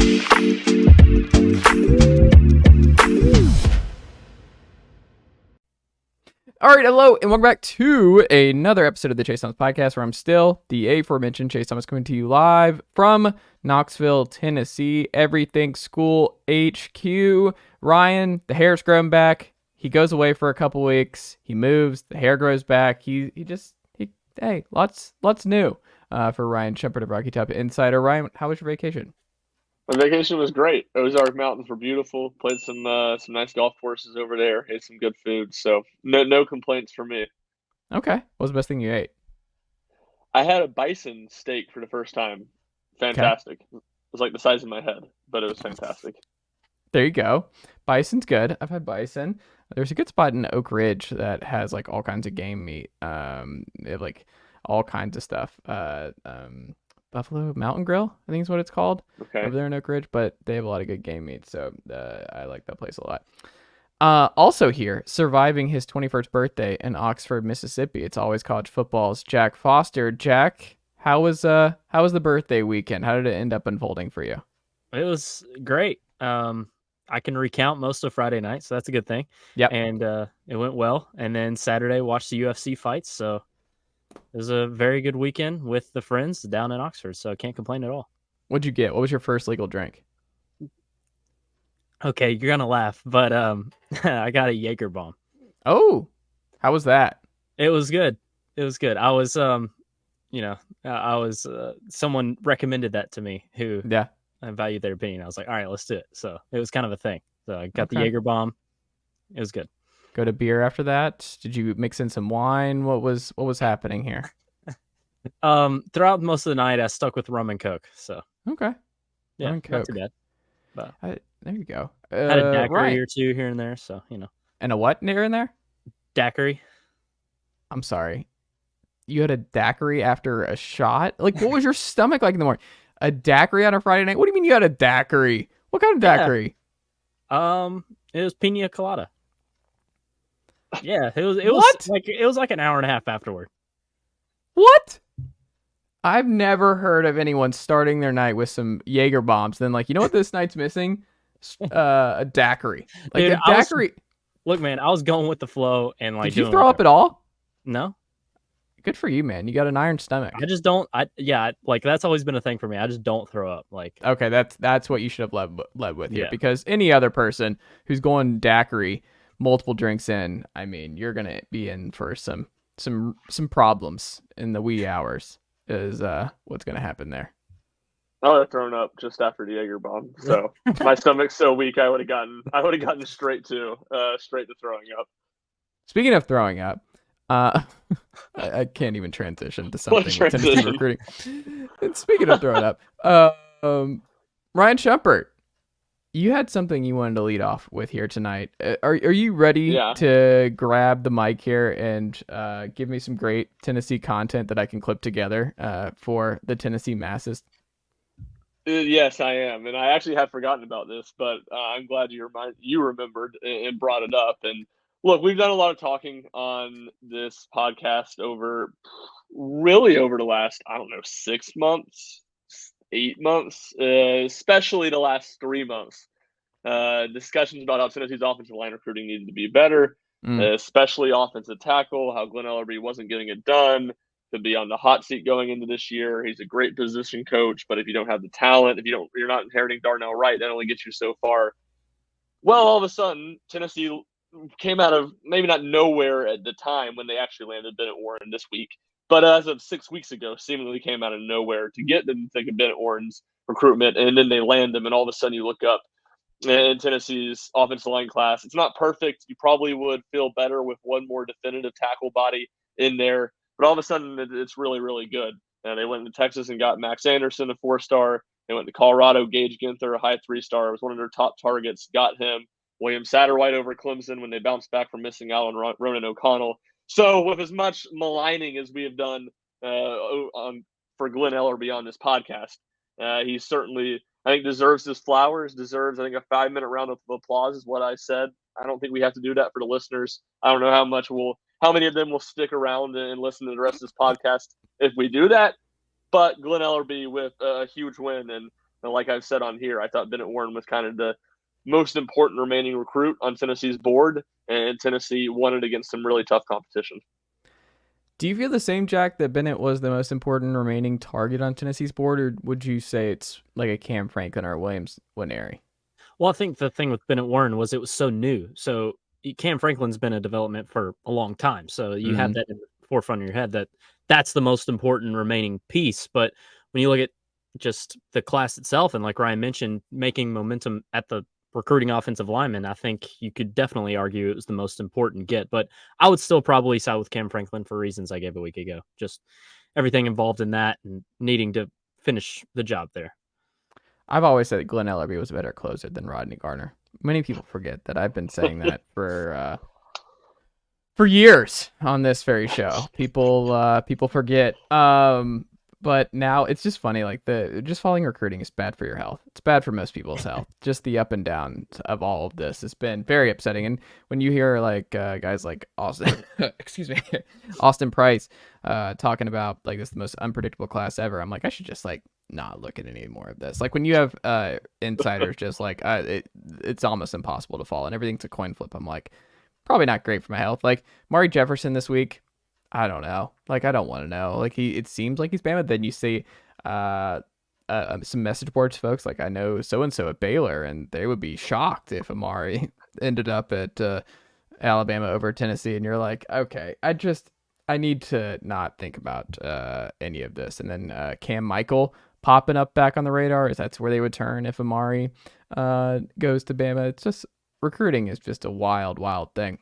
All right, hello, and welcome back to another episode of the Chase Thomas Podcast, where I'm still the aforementioned Chase Thomas, coming to you live from Knoxville, Tennessee. Everything School HQ. Ryan, the hair's grown back. He goes away for a couple weeks. He moves. The hair grows back. Hey, lots new for Ryan Schumpert of Rocky Top Insider. Ryan, how was your vacation? My vacation was great. Ozark Mountains were beautiful. Played some nice golf courses over there. Ate some good food. So no complaints for me. Okay. What was the best thing you ate? I had a bison steak for the first time. Fantastic. Okay. It was like the size of my head, but it was fantastic. There you go. Bison's good. I've had bison. There's a good spot in Oak Ridge that has like all kinds of game meat. They have like all kinds of stuff. Buffalo Mountain Grill, I think is what it's called, over there in Oak Ridge, but they have a lot of good game meat, so I like that place a lot. Also here, surviving his 21st birthday in Oxford, Mississippi, it's always college football's Jack Foster. Jack, how was the birthday weekend? How did it end up unfolding for you? It was great. I can recount most of Friday night, so that's a good thing. Yep. And it went well. And then Saturday, watched the UFC fights, so it was a very good weekend with the friends down in Oxford, so I can't complain at all. What'd you get? What was your first legal drink? Okay, you're going to laugh, but I got a Jaeger bomb. Oh, how was that? It was good. I was, someone recommended that to me who I valued their opinion. I was like, all right, let's do it. So it was kind of a thing. So I got the Jaeger bomb. It was good. Go to beer after that? Did you mix in some wine? What was happening here? Throughout most of the night, I stuck with rum and Coke. So okay, yeah, rum and not Coke. too bad. But there you go. Had a daiquiri or two here and there, so And a what here and there? Daiquiri. I'm sorry. You had a daiquiri after a shot? Like, what was your stomach like in the morning? A daiquiri on a Friday night? What do you mean you had a daiquiri? What kind of daiquiri? Yeah. It was pina colada. Yeah, it was like an hour and a half afterward. What? I've never heard of anyone starting their night with some Jaeger bombs. Then like, you know what this night's missing? A daiquiri. Like dude, a daiquiri. Look, man, I was going with the flow and like. Did you throw up at all? No. Good for you, man. You got an iron stomach. I just don't. Like that's always been a thing for me. I just don't throw up. Like okay, that's what you should have led with here, because any other person who's going daiquiri multiple drinks in, I mean, you're gonna be in for some problems in the wee hours. Is what's gonna happen there? I would have thrown up just after the Jaeger bomb. So my stomach's so weak, I would have gotten straight to throwing up. Speaking of throwing up, I can't even transition to something with Tennessee recruiting. And speaking of throwing up, Ryan Schumpert, you had something you wanted to lead off with here tonight. Are you ready to grab the mic here and give me some great Tennessee content that I can clip together for the Tennessee masses? Yes, I am, and I actually had forgotten about this, but I'm glad you remembered and brought it up. And look, we've done a lot of talking on this podcast over the last 6 months. 8 months, especially the last 3 months. Discussions about how Tennessee's offensive line recruiting needed to be better, especially offensive tackle, how Glenn Ellerby wasn't getting it done, could be on the hot seat going into this year. He's a great position coach, but if you don't have the talent, you're not inheriting Darnell Wright, that only gets you so far. Well, all of a sudden, Tennessee came out of maybe not nowhere at the time when they actually landed Bennett Warren this week, but as of 6 weeks ago, seemingly came out of nowhere to get them to think of Bennett Warren's recruitment, and then they land them, and all of a sudden you look up in Tennessee's offensive line class. It's not perfect. You probably would feel better with one more definitive tackle body in there, but all of a sudden it's really, really good. And they went to Texas and got Max Anderson, a 4-star. They went to Colorado, Gage Ginther, a high 3-star. It was one of their top targets, got him. William Satterwhite over Clemson when they bounced back from missing out on Ronan O'Connell. So with as much maligning as we have done for Glenn Ellerby on this podcast, he certainly, I think, deserves his flowers, deserves, I think, a 5-minute round of applause is what I said. I don't think we have to do that for the listeners. I don't know how many of them will stick around and listen to the rest of this podcast if we do that. But Glenn Ellerby with a huge win, and And like I've said on here, I thought Bennett Warren was kind of the most important remaining recruit on Tennessee's board, and Tennessee won it against some really tough competition. Do you feel the same, Jack, that Bennett was the most important remaining target on Tennessee's board, or would you say it's like a Cam Franklin or Williams Nwaneri? Well, I think the thing with Bennett Warren was it was so new. So Cam Franklin's been a development for a long time. So you have that in the forefront of your head that that's the most important remaining piece. But when you look at just the class itself, and like Ryan mentioned, making momentum at the recruiting offensive lineman, I think you could definitely argue it was the most important get. But I would still probably side with Cam Franklin for reasons I gave a week ago. Just everything involved in that and needing to finish the job there. I've always said that Glenn Ellerby was a better closer than Rodney Garner. Many people forget that I've been saying that for years on this very show. People forget. But now it's just funny. Like just following recruiting is bad for your health. It's bad for most people's health. Just the up and down of all of this has been very upsetting. And when you hear like guys like Austin, Austin Price, talking about like this is the most unpredictable class ever, I'm like, I should just like not look at any more of this. Like when you have insiders just like it's almost impossible to follow and everything's a coin flip. I'm like, probably not great for my health. Like Mari Jefferson this week, I don't know. Like I don't want to know. Like it seems like he's Bama. Then you see some message boards, folks. Like I know so and so at Baylor, and they would be shocked if Amari ended up at Alabama over Tennessee. And you're like, okay, I need to not think about any of this. And then Cam Michael popping up back on the radar, is that's where they would turn if Amari goes to Bama. It's just recruiting is just a wild thing.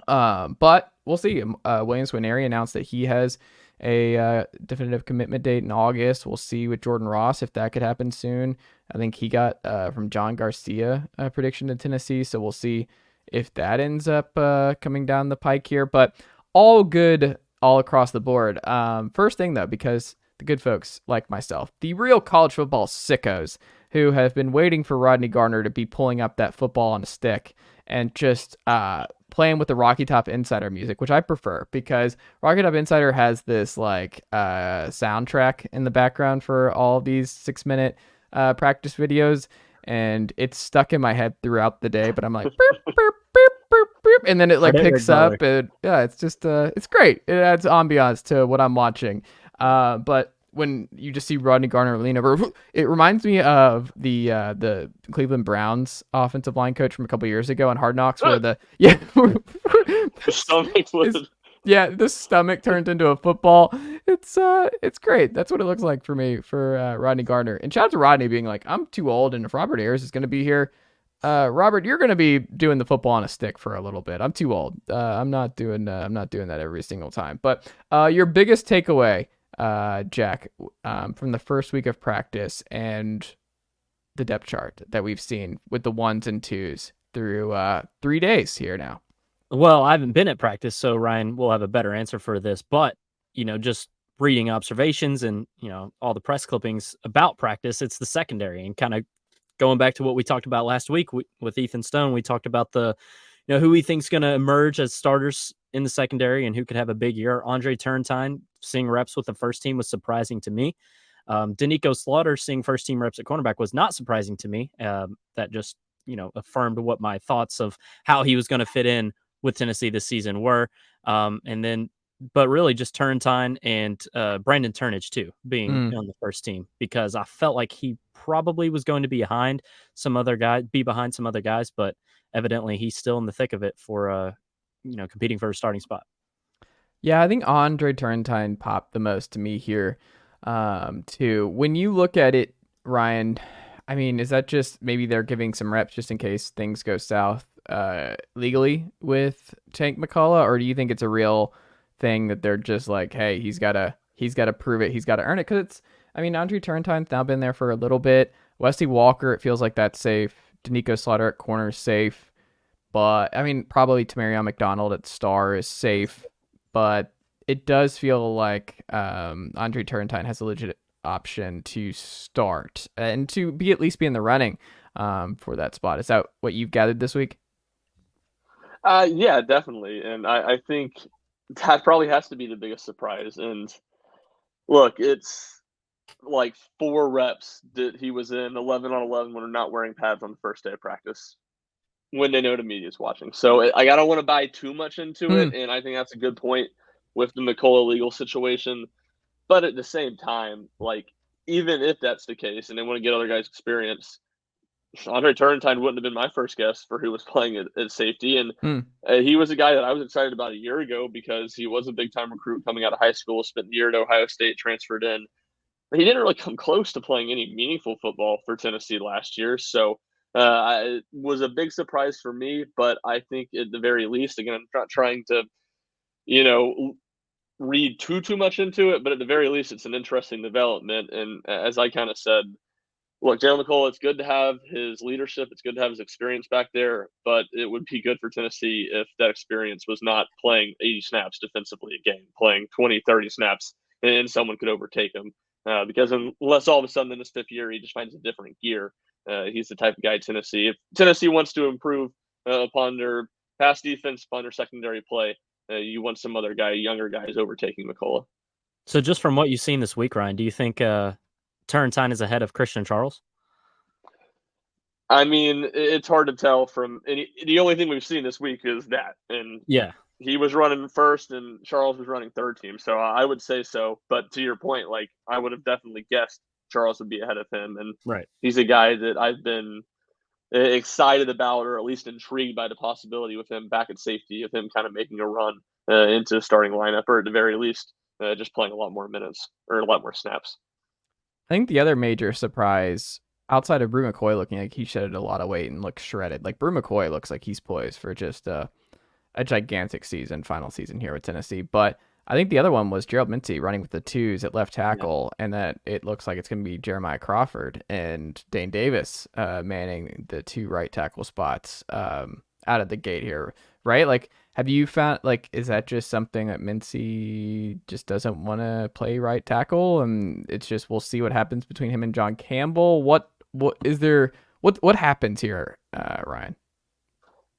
But we'll see. Williams Nwaneri announced that he has a definitive commitment date in August. We'll see with Jordan Ross if that could happen soon. I think he got from John Garcia a prediction to Tennessee, so we'll see if that ends up coming down the pike here. But all good all across the board. First thing, though, because the good folks like myself, the real college football sickos who have been waiting for Rodney Garner to be pulling up that football on a stick and just playing with the Rocky Top Insider music, which I prefer because Rocky Top Insider has this like soundtrack in the background for all of these 6-minute practice videos, and it's stuck in my head throughout the day. But I'm like, burp, burp, burp, burp, burp, and then it like picks up, and yeah, it's just it's great. It adds ambiance to what I'm watching. But when you just see Rodney Garner lean over, it reminds me of the Cleveland Browns offensive line coach from a couple years ago on Hard Knocks, where the stomach turned into a football. It's great. That's what it looks like for me for Rodney Garner. And shout out to Rodney being like, I'm too old, and if Robert Ayers is going to be here, Robert, you're going to be doing the football on a stick for a little bit. I'm too old. I'm not doing that every single time. But your biggest takeaway, Jack, from the first week of practice and the depth chart that we've seen with the 1s and 2s through 3 days here now. Well, I haven't been at practice, so Ryan will have a better answer for this. But, just reading observations and, all the press clippings about practice, it's the secondary. And kind of going back to what we talked about last week with Ethan Stone, we talked about who he thinks going to emerge as starters in the secondary and who could have a big year. Andre Turrentine seeing reps with the first team was surprising to me. Danico Slaughter seeing first team reps at cornerback was not surprising to me. That just, affirmed what my thoughts of how he was going to fit in with Tennessee this season were. But really just Turrentine and Brandon Turnage too, being on the first team, because I felt like he probably was going to be behind some other guys, but evidently he's still in the thick of it for, competing for a starting spot. Yeah, I think Andre Turrentine popped the most to me here, too. When you look at it, Ryan, I mean, is that just maybe they're giving some reps just in case things go south legally with Tank McCullough, or do you think it's a real thing that they're just like, hey, he's got to prove it, he's got to earn it? Because Andre Turrentine's now been there for a little bit. Wesley Walker, it feels like that's safe. Danico Slaughter at corner is safe. But, probably Tamarion McDonald at star is safe. But it does feel like Andre Turrentine has a legit option to start and to at least be in the running for that spot. Is that what you've gathered this week? Yeah, definitely. And I think that probably has to be the biggest surprise. And look, it's like 4 reps that he was in 11 on 11 when they're not wearing pads on the first day of practice when they know the media is watching. So I don't want to buy too much into Hmm. it, and I think that's a good point with the McCullough legal situation. But at the same time, like even if that's the case, and they want to get other guys experience, Andre Turrentine wouldn't have been my first guess for who was playing at safety, and Hmm. he was a guy that I was excited about a year ago because he was a big time recruit coming out of high school, spent the year at Ohio State, transferred in. But he didn't really come close to playing any meaningful football for Tennessee last year, so it was a big surprise for me. But I think at the very least, again, I'm not trying to, you know, read too much into it, but at the very least, it's an interesting development. And as I kind of said, look, Jalen McCullough, it's good to have his leadership. It's good to have his experience back there, but it would be good for Tennessee if that experience was not playing 80 snaps defensively a game, playing 20, 30 snaps, and someone could overtake him. Because unless all of a sudden in his 5th year he just finds a different gear, he's the type of guy Tennessee. If Tennessee wants to improve upon their pass defense, upon their secondary play, you want some other guy, younger guys overtaking McCullough. So just from what you've seen this week, Ryan, do you think Turrentine is ahead of Christian Charles? I mean, it's hard to tell from any. The only thing we've seen this week is that, and Yeah. he was running first, and Charles was running third team. So I would say so. But to your point, like I would have definitely guessed Charles would be ahead of him, and Right. he's a guy that I've been excited about, or at least intrigued by the possibility with him back at safety, of him kind of making a run into the starting lineup, or at the very least, just playing a lot more minutes or a lot more snaps. I think the other major surprise outside of Brew McCoy looking like he shedded a lot of weight and looks shredded. Like Brew McCoy looks like he's poised for just a gigantic final season here with Tennessee. But I think the other one was Gerald Mincey running with the twos at left tackle, and that it looks like it's going to be Jeremiah Crawford and Dane Davis manning the 2 right tackle spots out of the gate here, right? Like, have you found, like, is that just something that Mincey just doesn't want to play right tackle, and it's just we'll see what happens between him and John Campbell? What is there? What happens here, Ryan?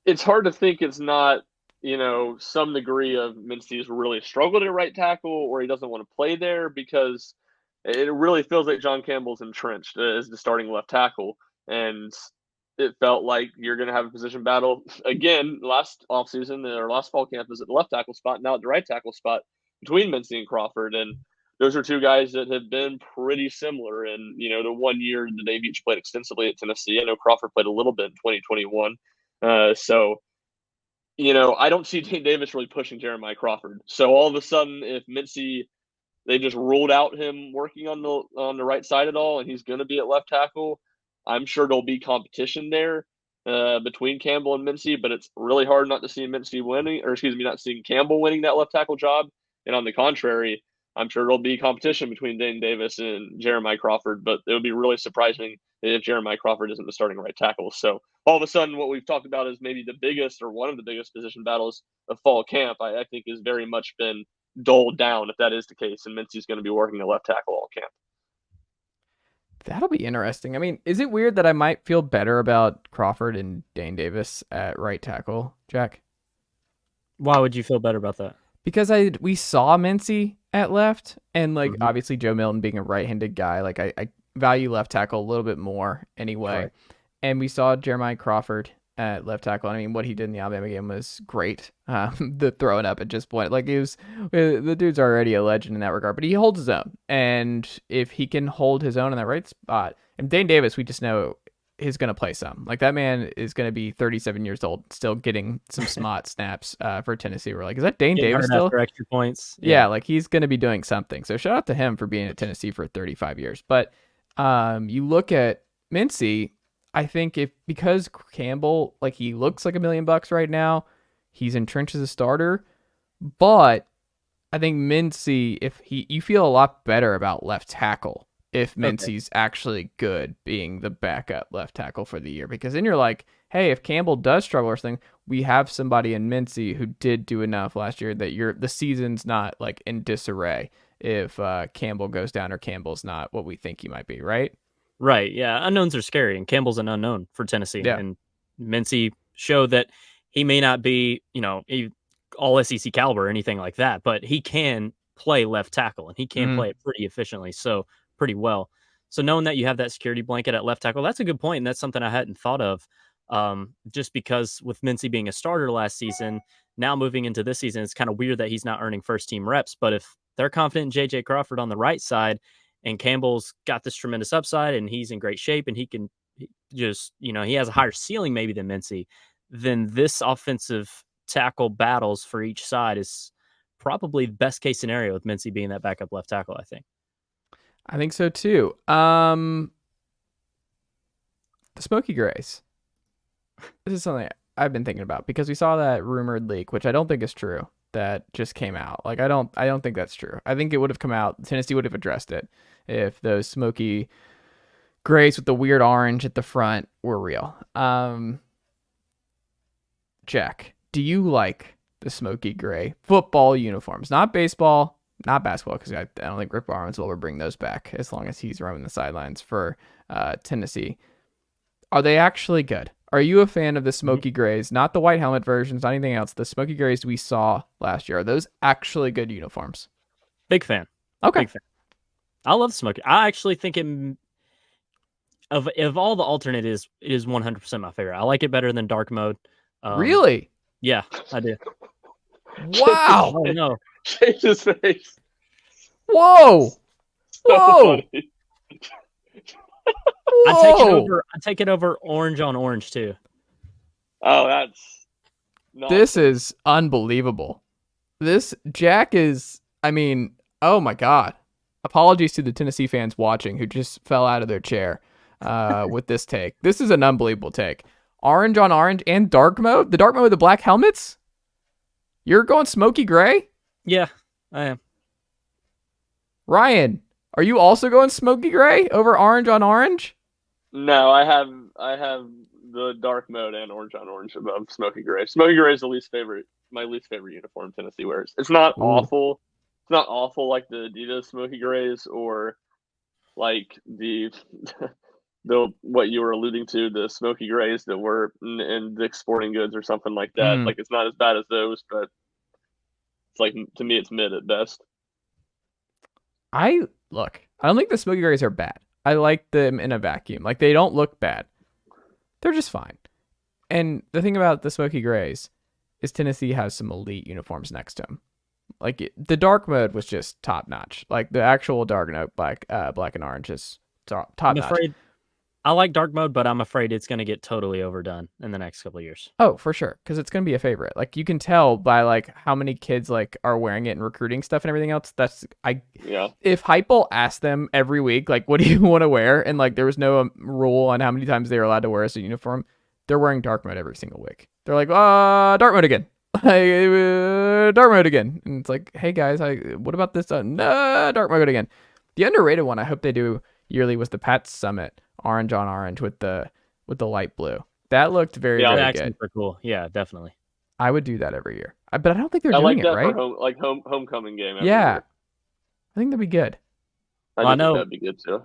It's hard to think it's not, some degree of Mincey's really struggled at right tackle, or he doesn't want to play there, because it really feels like John Campbell's entrenched as the starting left tackle. And it felt like you're going to have a position battle again last offseason or last fall camp is at the left tackle spot, now at the right tackle spot between Mincey and Crawford. And those are 2 guys that have been pretty similar in, the 1 year that they've each played extensively at Tennessee. I know Crawford played a little bit in 2021. So I don't see Dane Davis really pushing Jeremiah Crawford. So all of a sudden, if Mincey, they just ruled out him working on the right side at all, and he's going to be at left tackle, I'm sure there'll be competition there between Campbell and Mincey. But it's really hard not to see Mincey winning, or excuse me, not seeing Campbell winning that left tackle job. And on the contrary, I'm sure there'll be competition between Dane Davis and Jeremiah Crawford. But it would be really surprising if Jeremiah Crawford isn't the starting right tackle. So all of a sudden, what we've talked about is maybe the biggest or one of the biggest position battles of fall camp, I think has very much been dulled down, if that is the case, and Mincey's going to be working at left tackle all camp. That'll be interesting. I mean, is it weird that I might feel better about Crawford and Dane Davis at right tackle, Jack? Why would you feel better about that? Because we saw Mincey at left, and obviously Joe Milton being a right-handed guy, like I value left tackle a little bit more anyway. Right. And we saw Jeremiah Crawford at left tackle. I mean, what he did in the Alabama game was great. The throwing up at just point, like the dude's already a legend in that regard, but he holds his own. And if he can hold his own in that right spot, and Dane Davis, we just know is going to play some. Like that man is going to be 37 years old, still getting some smart snaps for Tennessee. We're like, is that Dane Davis still? After extra points. Yeah, like he's going to be doing something. So shout out to him for being at Tennessee for 35 years. But you look at Mincey, I think because Campbell, like he looks like $1 million right now, he's entrenched as a starter. But I think Mincey, you feel a lot better about left tackle if Mincey's actually good being the backup left tackle for the year. Because then you're like, hey, if Campbell does struggle or something, we have somebody in Mincey who did do enough last year that the season's not like in disarray if Campbell goes down or Campbell's not what we think he might be, right? Right, yeah. Unknowns are scary, and Campbell's an unknown for Tennessee. Yeah. And Mincey showed that he may not be, all SEC caliber or anything like that, but he can play left tackle, and he can play it pretty efficiently. So pretty well. So knowing that you have that security blanket at left tackle, that's a good point, and that's something I hadn't thought of. Just because with Mincey being a starter last season, now moving into this season, it's kind of weird that he's not earning first team reps. But if they're confident in JJ Crawford on the right side, and Campbell's got this tremendous upside, and he's in great shape, and he can just, he has a higher ceiling maybe than Mincey, then this offensive tackle battles for each side is probably the best case scenario with Mincey being that backup left tackle, I think. I think so too. The Smokey Grays. This is something I've been thinking about because we saw that rumored leak, which I don't think is true, that just came out. Like I don't think that's true. I think it would have come out. Tennessee would have addressed it if those Smokey Grays with the weird orange at the front were real. Jack, do you like the Smokey Gray football uniforms? Not baseball, not basketball, because I don't think Rick Barnes will ever bring those back as long as he's roaming the sidelines for Tennessee. Are they actually good? Are you a fan of the Smokey Grays? Not the white helmet versions, not anything else. The Smokey Grays we saw last year. Are those actually good uniforms? Big fan. Okay. Big fan. I love Smokey. I actually think of all the alternatives, it is 100% my favorite. I like it better than dark mode. Really? Yeah, I do. Wow. Oh, no. Shake his face. Whoa. Whoa. Funny. Whoa. I take it over orange on orange too. Oh, that's this is unbelievable. This Jack is, oh my God. Apologies to the Tennessee fans watching who just fell out of their chair with this take. This is an unbelievable take. Orange on orange and dark mode. The dark mode with the black helmets. You're going Smokey Gray? Yeah, I am. Ryan, are you also going Smokey Gray over orange on orange? No, I have the dark mode and orange on orange above Smokey Gray. Smokey Gray is my least favorite uniform Tennessee wears. It's not awful. It's not awful like the Adidas Smokey Grays or like the what you were alluding to, the Smokey Grays that were in Dick's Sporting Goods or something like that. Like it's not as bad as those, but it's like, to me, it's mid at best. I don't think the Smokey Grays are bad. I like them in a vacuum. Like they don't look bad. They're just fine. And the thing about the Smokey Grays is Tennessee has some elite uniforms next to them. Like the dark mode was just top notch. Like the actual dark note black and orange is top notch. I like dark mode, but I'm afraid it's going to get totally overdone in the next couple of years. Oh, for sure, because it's going to be a favorite. Like you can tell by like how many kids like are wearing it and recruiting stuff and everything else. If Heupel asked them every week, like, what do you want to wear, and like there was no rule on how many times they were allowed to wear as a uniform, they're wearing dark mode every single week. They're like, dark mode again, dark mode again, and it's like, hey guys, what about this? No, dark mode again. The underrated one I hope they do yearly was the Pat Summit orange on orange with the light blue. That looked very good. Super cool. Yeah, definitely. I would do that every year. But I don't think they're doing it right. For homecoming game. Yeah, year. I think that'd be good. I know that'd be good too.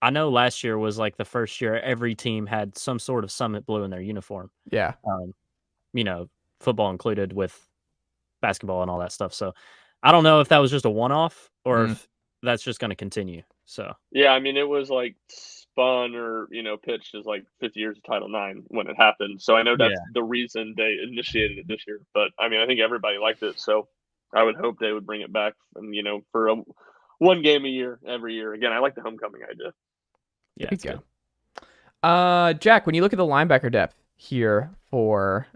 I know last year was like the first year every team had some sort of Summit blue in their uniform. Yeah. Football included with basketball and all that stuff. So I don't know if that was just a one-off or if that's just going to continue. So yeah, it was like spun or pitched as like 50 years of Title IX when it happened. So I know that's the reason they initiated it this year. But I think everybody liked it, so I would hope they would bring it back. And for one game a year, every year. Again, I like the homecoming idea. Yeah, there you go. Jack, when you look at the linebacker depth here for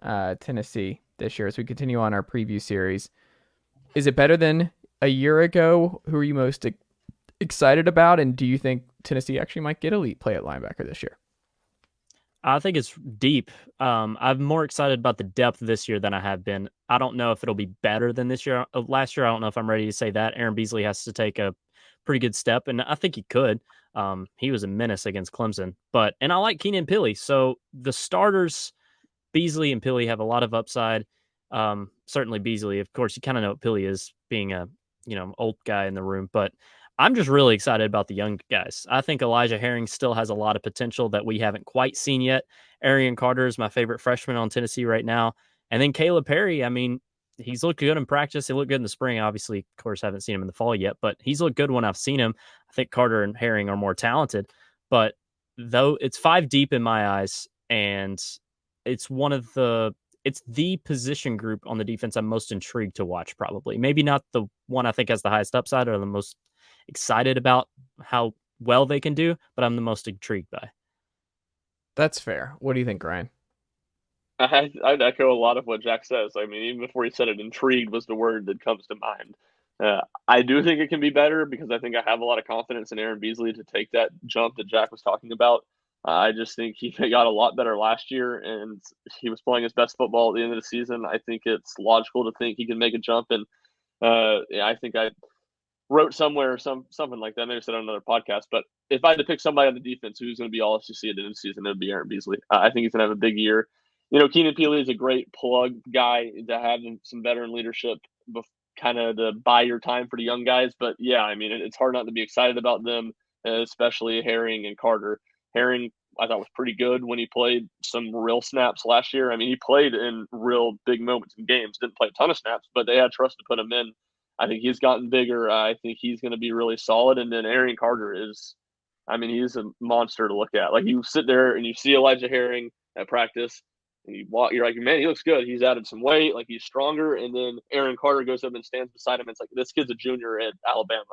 Tennessee this year, as we continue on our preview series, is it better than a year ago? Who are you most excited about, and do you think Tennessee actually might get elite play at linebacker this year? I think it's deep. I'm more excited about the depth this year than I have been. I don't know if it'll be better than last year. I don't know if I'm ready to say that. Aaron Beasley has to take a pretty good step, and I think he could. He was a menace against Clemson, and I like Keenan Pili. So the starters, Beasley and Pili, have a lot of upside. Certainly Beasley, of course, you kind of know what Pili is, being a old guy in the room, but I'm just really excited about the young guys. I think Elijah Herring still has a lot of potential that we haven't quite seen yet. Arian Carter is my favorite freshman on Tennessee right now. And then Caleb Perry, he's looked good in practice. He looked good in the spring. Obviously, of course, haven't seen him in the fall yet, but he's looked good when I've seen him. I think Carter and Herring are more talented, but though it's 5 deep in my eyes, and it's it's the position group on the defense I'm most intrigued to watch, probably. Maybe not the one I think has the highest upside or the most excited about how well they can do, but I'm the most intrigued by. That's fair. What do you think, Ryan? I'd echo a lot of what Jack says. I mean, even before he said it, intrigued was the word that comes to mind. I do think it can be better because I think I have a lot of confidence in Aaron Beasley to take that jump that Jack was talking about. I just think he got a lot better last year, and he was playing his best football at the end of the season. I think it's logical to think he can make a jump, and I think I wrote somewhere something like that. Maybe I said on another podcast, but if I had to pick somebody on the defense who's going to be all SEC at the end of the season, it would be Aaron Beasley. I think he's going to have a big year. Keenan Pili is a great plug guy to have some veteran leadership, kind of to buy your time for the young guys. But yeah, I mean, it's hard not to be excited about them, especially Herring and Carter. Herring, I thought, was pretty good when he played some real snaps last year. I mean, he played in real big moments in games, didn't play a ton of snaps, but they had trust to put him in. I think he's gotten bigger. I think he's going to be really solid. And then Aaron Carter is, I mean, he's a monster to look at. Like, you sit there and you see Elijah Herring at practice, and you're like, man, he looks good. He's added some weight, like he's stronger. And then Aaron Carter goes up and stands beside him. And it's like, this kid's a junior at Alabama.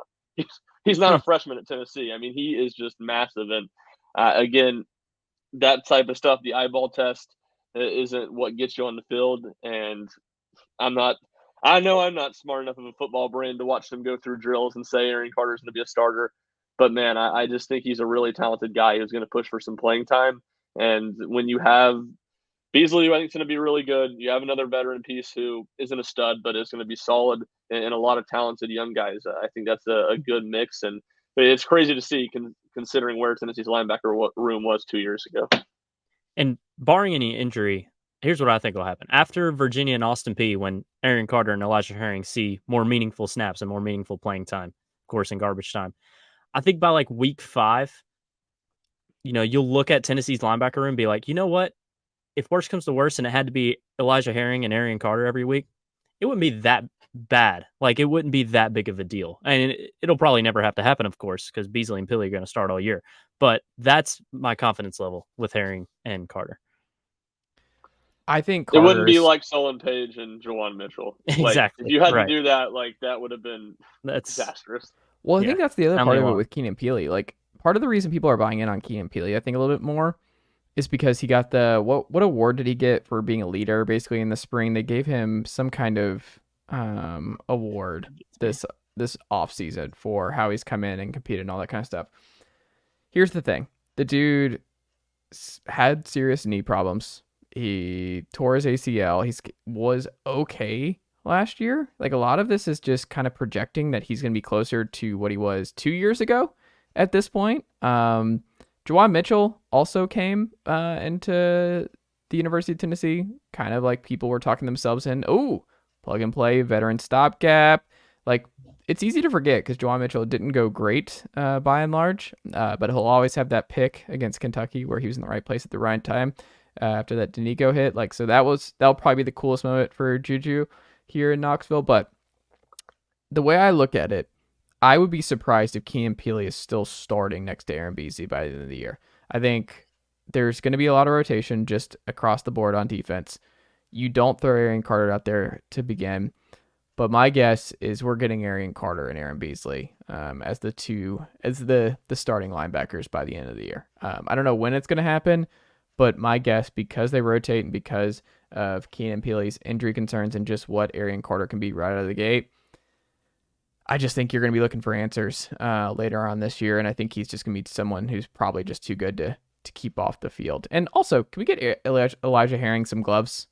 He's not a freshman at Tennessee. I mean, he is just massive. And again, that type of stuff, the eyeball test isn't what gets you on the field. And I know I'm not smart enough of a football brain to watch them go through drills and say Aaron Carter's going to be a starter. But man, I just think he's a really talented guy who's going to push for some playing time. And when you have Beasley, I think, is going to be really good. You have another veteran piece who isn't a stud, but is going to be solid, and a lot of talented young guys. I think that's a good mix, and it's crazy to see considering where Tennessee's linebacker room was 2 years ago. And barring any injury, here's what I think will happen. After Virginia and Austin Peay, when Aaron Carter and Elijah Herring see more meaningful snaps and more meaningful playing time, of course, in garbage time, I think by like week 5, you'll look at Tennessee's linebacker room and be like, you know what? If worse comes to worse and it had to be Elijah Herring and Aaron Carter every week, it wouldn't be that bad. Like, it wouldn't be that big of a deal. And it'll probably never have to happen, of course, because Beasley and Pili are going to start all year. But that's my confidence level with Herring and Carter. I think it wouldn't be like Solon Page and Jawan Mitchell. Like, exactly. If you had to do that, like, that would have been disastrous. Well, I think that's the other part of it with Keenan Pili. Like, part of the reason people are buying in on Keenan Pili, I think, a little bit more is because he got the what award did he get for being a leader? Basically, in the spring, they gave him some kind of award this offseason for how he's come in and competed and all that kind of stuff. Here's the thing: the dude had serious knee problems. He tore his ACL. He was okay last year. Like, a lot of this is just kind of projecting that he's going to be closer to what he was 2 years ago at this point. Jawan Mitchell also came into the University of Tennessee, kind of like people were talking themselves in, plug and play, veteran stopgap. Like, it's easy to forget because Jawan Mitchell didn't go great by and large, but he'll always have that pick against Kentucky where he was in the right place at the right time after that Danico hit. Like, so that'll probably be the coolest moment for Juju here in Knoxville. But the way I look at it, I would be surprised if Keenan Pili is still starting next to Aaron Beasley by the end of the year. I think there's going to be a lot of rotation just across the board on defense. You don't throw Aaron Carter out there to begin, but my guess is we're getting Aaron Carter and Aaron Beasley as the starting linebackers by the end of the year. I don't know when it's going to happen, but my guess, because they rotate and because of Keenan Pili's injury concerns and just what Aaron Carter can be right out of the gate, I just think you're going to be looking for answers later on this year, and I think he's just going to be someone who's probably just too good to keep off the field. And also, can we get Elijah Herring some gloves?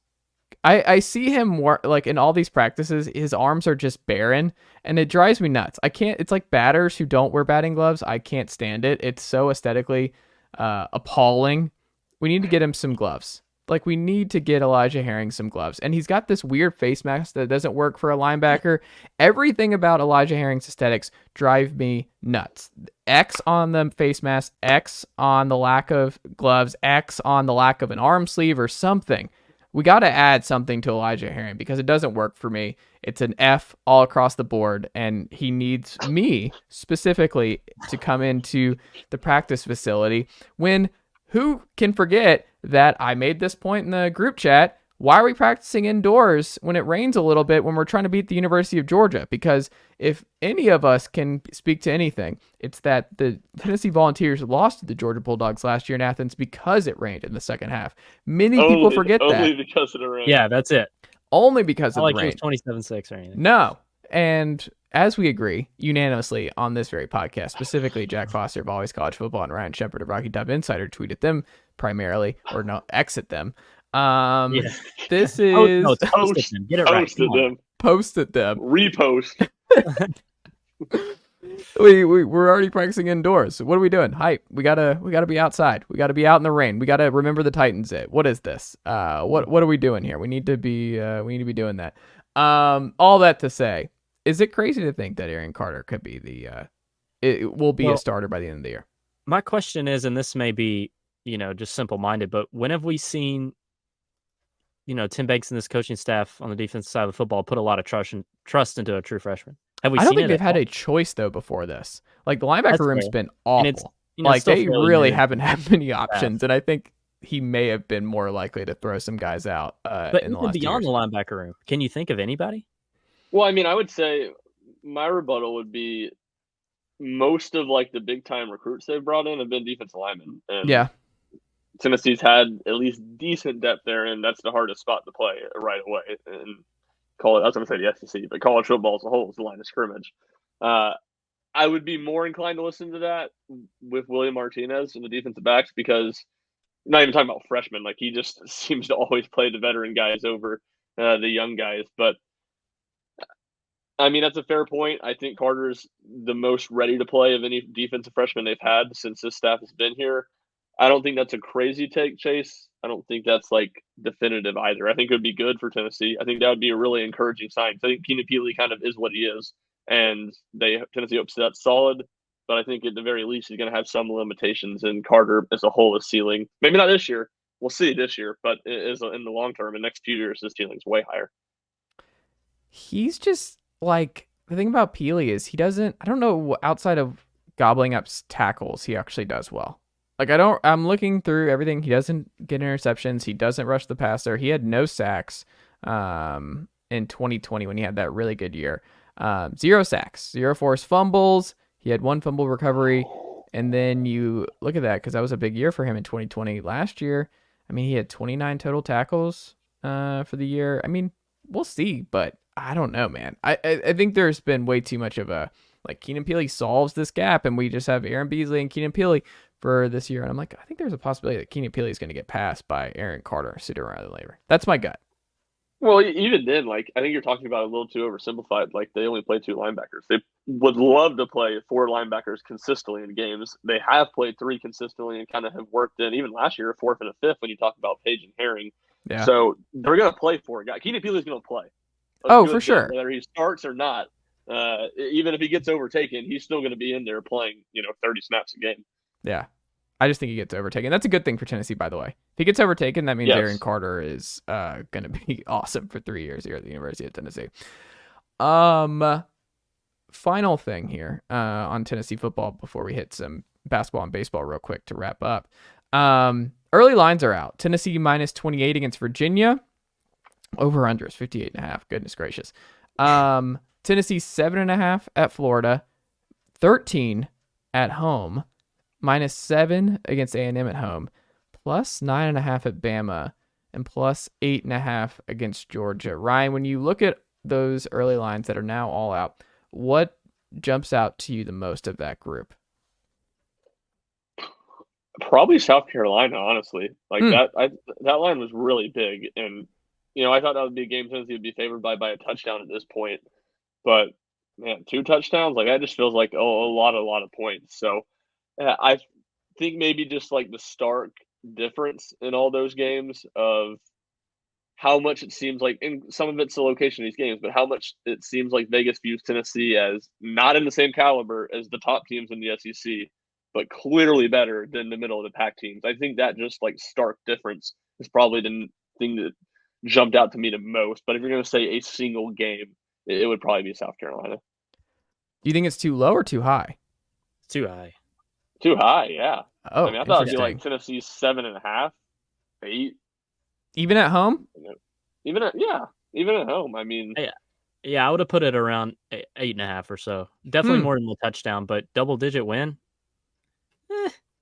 I see him more like in all these practices, his arms are just barren, and it drives me nuts. I can't. It's like batters who don't wear batting gloves. I can't stand it. It's so aesthetically appalling. We need to get him some gloves. Like, we need to get Elijah Herring some gloves. And he's got this weird face mask that doesn't work for a linebacker. Everything about Elijah Herring's aesthetics drive me nuts. X on the face mask, X on the lack of gloves, X on the lack of an arm sleeve or something. we got to add something to Elijah Herring because it doesn't work for me. It's an F all across the board, and he needs me specifically to come into the practice facility when who can forget that I made this point in the group chat. Why are we practicing indoors when it rains a little bit when we're trying to beat the University of Georgia? Because if any of us can speak to anything, it's that the Tennessee Volunteers lost to the Georgia Bulldogs last year in Athens because it rained in the second half. Many people forget that. Only because of the rain. Yeah, that's it. Only because Not of like the it rain. was 27-6 or anything. No. And as we agree unanimously on this very podcast, specifically Jack Foster of Always College Football and Ryan Schumpert of Rocky Top Insider tweeted them primarily, or no, exit them. This is Post them. Get it right. Posted them. Repost. We're already practicing indoors. What are we doing? Hype. We gotta be outside. We gotta be out in the rain. We gotta remember the Titans. What is this? What are we doing here? We need to be doing that. All that to say, is it crazy to think that Aaron Carter could be it will be a starter by the end of the year? My question is, and this may be, just simple-minded, but when have we seen, Tim Banks and this coaching staff on the defensive side of the football put a lot of trust into a true freshman? Have we I don't seen think it they've had all? a choice though before this. Like the linebacker That's room's fair. been And it's, awful. it's still They fairly really new. haven't had many options, and I think he may have been more likely to throw some guys out. But in the even last beyond years. the linebacker room, can you think of anybody? Well, I mean, I would say my rebuttal would be most of like the big time recruits they've brought in have been defensive linemen. And Yeah. Tennessee's had at least decent depth there, and that's the hardest spot to play right away. And I was going to say the SEC, but college football as a whole is the line of scrimmage. I would be more inclined to listen to that with William Martinez and the defensive backs because not even talking about freshmen, like he just seems to always play the veteran guys over the young guys. But I mean, that's a fair point. I think Carter's the most ready to play of any defensive freshman they've had since this staff has been here. I don't think that's a crazy take, Chase. I don't think that's like definitive either. I think it would be good for Tennessee. I think that would be a really encouraging sign. I think Keenan Pili kind of is what he is, and Tennessee hopes that's solid. But I think at the very least he's going to have some limitations, and Carter as a whole is ceiling. Maybe not this year. We'll see this year, but in the long term, in the next few years, his ceiling is way higher. He's just like the thing about Pili is he doesn't. I don't know outside of gobbling up tackles, he actually does well. Like I'm looking through everything. He doesn't get interceptions. He doesn't rush the passer. He had no sacks in 2020 when he had that really good year. 0 sacks, 0 forced fumbles. He had 1 fumble recovery. And then you look at that because that was a big year for him in 2020. Last year, I mean, he had 29 total tackles for the year. I mean, we'll see, but I don't know, man. I think there's been way too much of a like Keenan Pili solves this gap, and we just have Aaron Beasley and Keenan Pili for this year. And I'm like, I think there's a possibility that Keenan Pili is going to get passed by Aaron Carter sooner rather than later. That's my gut. Well, even then, like I think you're talking about a little too oversimplified. Like they only play 2 linebackers. They would love to play 4 linebackers consistently in games. They have played 3 consistently and kind of have worked in even last year a 4th and a 5th when you talk about Page and Herring. Yeah. So they're going to play 4 guys. Keenan Pili is going to play. For sure. Whether he starts or not, even if he gets overtaken, he's still going to be in there playing 30 snaps a game. Yeah. I just think he gets overtaken. That's a good thing for Tennessee, by the way. If he gets overtaken, that means Aaron Carter is going to be awesome for 3 years here at the University of Tennessee. Final thing here on Tennessee football before we hit some basketball and baseball real quick to wrap up. Early lines are out. Tennessee minus 28 against Virginia. Over-under is 58.5. Goodness gracious. Tennessee 7.5 at Florida. 13 at home. Minus 7 against A&M at home, plus 9.5 at Bama, and plus 8.5 against Georgia. Ryan, when you look at those early lines that are now all out, what jumps out to you the most of that group? Probably South Carolina, honestly. Like that line was really big, and I thought that would be a game Tennessee would be favored by a touchdown at this point, but man, 2 touchdowns, like that just feels like a lot of points. So. I think maybe just like the stark difference in all those games of how much it seems like, and some of it's the location of these games, but how much it seems like Vegas views Tennessee as not in the same caliber as the top teams in the SEC, but clearly better than the middle of the pack teams. I think that just like stark difference is probably the thing that jumped out to me the most. But if you're going to say a single game, it would probably be South Carolina. Do you think it's too low or too high? It's too high. Too high, yeah. Oh, I mean, I thought it'd be interesting. like Tennessee's 7.5, 8. Even at home? Even at home. I mean, Yeah, I would have put it around 8.5 or so. Definitely more than the touchdown, but double-digit win.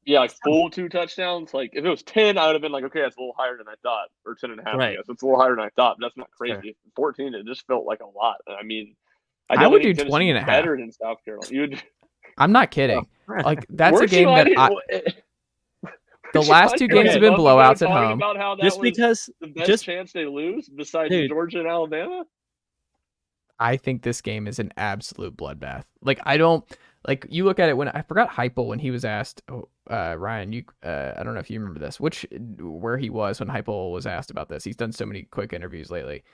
Yeah, like full 2 touchdowns. Like if it was 10, I would have been like, okay, that's a little higher than I thought, or 10.5. Right. I guess it's a little higher than I thought. But that's not crazy. Fair. 14, it just felt like a lot. I mean, I would do think 20.5. Better than South Carolina. I'm not kidding. Like that's a game that the Weren't last 2 games have been blowouts at home. About how that Just was because the best chance they lose, besides Georgia and Alabama. I think this game is an absolute bloodbath. Like I don't like you look at it when I forgot Heupel when he was asked. Ryan, you I don't know if you remember this, where he was when Heupel was asked about this. He's done so many quick interviews lately.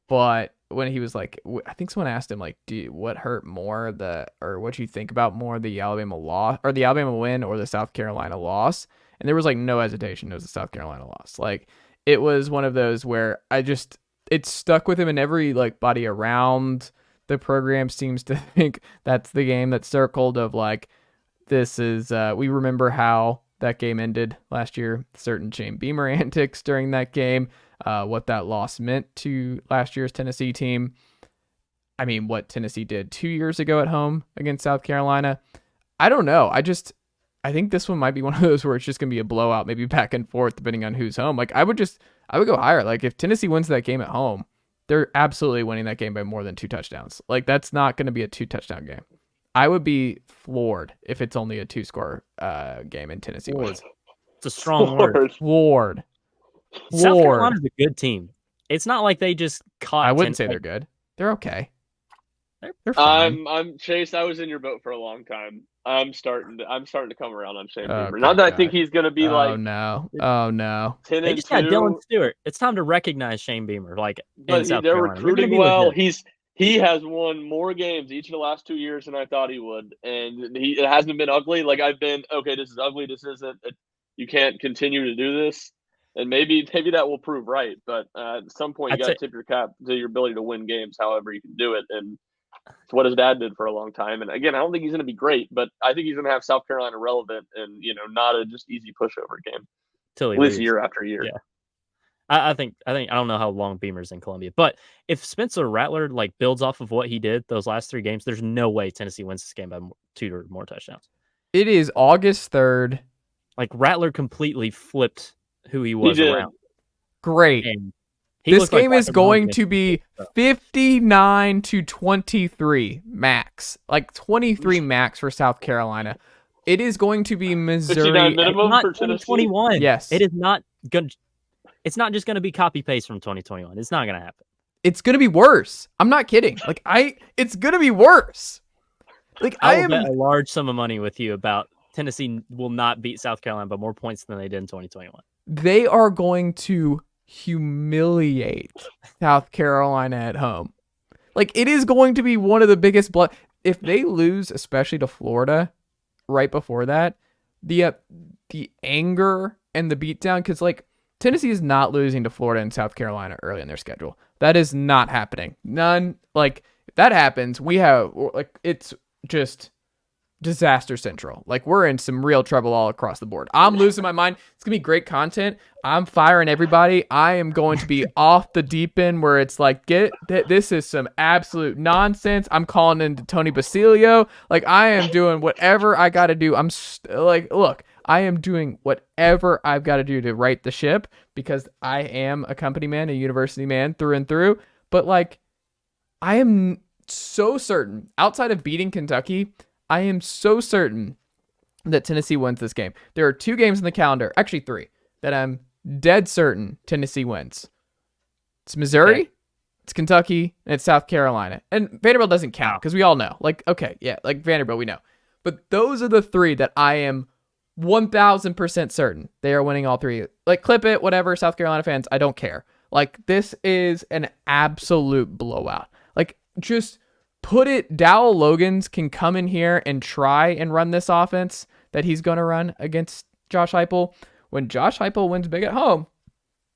But when he was like, I think someone asked him like, what hurt more, or what you think about more, the Alabama loss or the Alabama win or the South Carolina loss? And there was like no hesitation. It was the South Carolina loss. Like it was one of those where it stuck with him, and every like buddy around the program seems to think that's the game that's circled of like, this is, we remember how that game ended last year, certain Shane Beamer antics during that game, what that loss meant to last year's Tennessee team. I mean, what Tennessee did 2 years ago at home against South Carolina. I don't know. I think this one might be one of those where it's just going to be a blowout, maybe back and forth, depending on who's home. Like I would go higher. Like if Tennessee wins that game at home, they're absolutely winning that game by more than 2 touchdowns. Like that's not going to be a 2-touchdown game. I would be floored if it's only a 2-score game and Tennessee wins. It's a strong word. Floored. South Carolina's a good team. It's not like they just caught. I wouldn't say they're good. They're okay. They're fine. I'm Chase. I was in your boat for a long time. I'm starting to come around on Shane Beamer. Not that I think he's going to be like. Oh no. They just got Dylan Stewart. It's time to recognize Shane Beamer. Like, but they're recruiting well. He has won more games each of the last 2 years than I thought he would, and it hasn't been ugly. Like I've been, okay, this is ugly. This isn't. You can't continue to do this, and maybe that will prove right. But at some point, you got to tip your cap to your ability to win games, however you can do it, and it's what his dad did for a long time. And again, I don't think he's going to be great, but I think he's going to have South Carolina relevant and not a just easy pushover game. At least year after year. Yeah. I think I don't know how long Beamer's in Columbia, but if Spencer Rattler like builds off of what he did those last 3 games, there's no way Tennessee wins this game by 2 or more touchdowns. It is August 3rd. Like Rattler completely flipped who he was around. Great. This game is going to be 59-23 max, like 23 max for South Carolina. It is going to be Missouri. Minimum for 2021. Yes, it is not going. It's not just going to be copy paste from 2021. It's not going to happen. It's going to be worse. I'm not kidding. Like it's going to be worse. Like I will bet a large sum of money with you about Tennessee will not beat South Carolina by more points than they did in 2021. They are going to humiliate South Carolina at home. Like it is going to be one of the biggest if they lose, especially to Florida right before that, the anger and the beatdown, because like Tennessee is not losing to Florida and South Carolina early in their schedule. That is not happening. None. Like if that happens, we have it's just disaster central. Like we're in some real trouble all across the board. I'm losing my mind. It's gonna be great content. I'm firing everybody. I am going to be off the deep end where it's like this is some absolute nonsense. I'm calling into Tony Basilio. Like I am doing whatever I got to do. Look, I am doing whatever I've got to do to right the ship because I am a company man, a university man through and through. But like, I am so certain outside of beating Kentucky, I am so certain that Tennessee wins this game. There are 2 games in the calendar, actually 3, that I'm dead certain Tennessee wins. It's Missouri, okay. It's Kentucky, and it's South Carolina. And Vanderbilt doesn't count because we all know. Like, okay, yeah, like Vanderbilt, we know. But those are the 3 that I am 1,000% certain they are winning all 3. Like, clip it, whatever, South Carolina fans, I don't care. Like, this is an absolute blowout. Like, just put it, Dowell Logans can come in here and try and run this offense that he's going to run against Josh Heupel. When Josh Heupel wins big at home,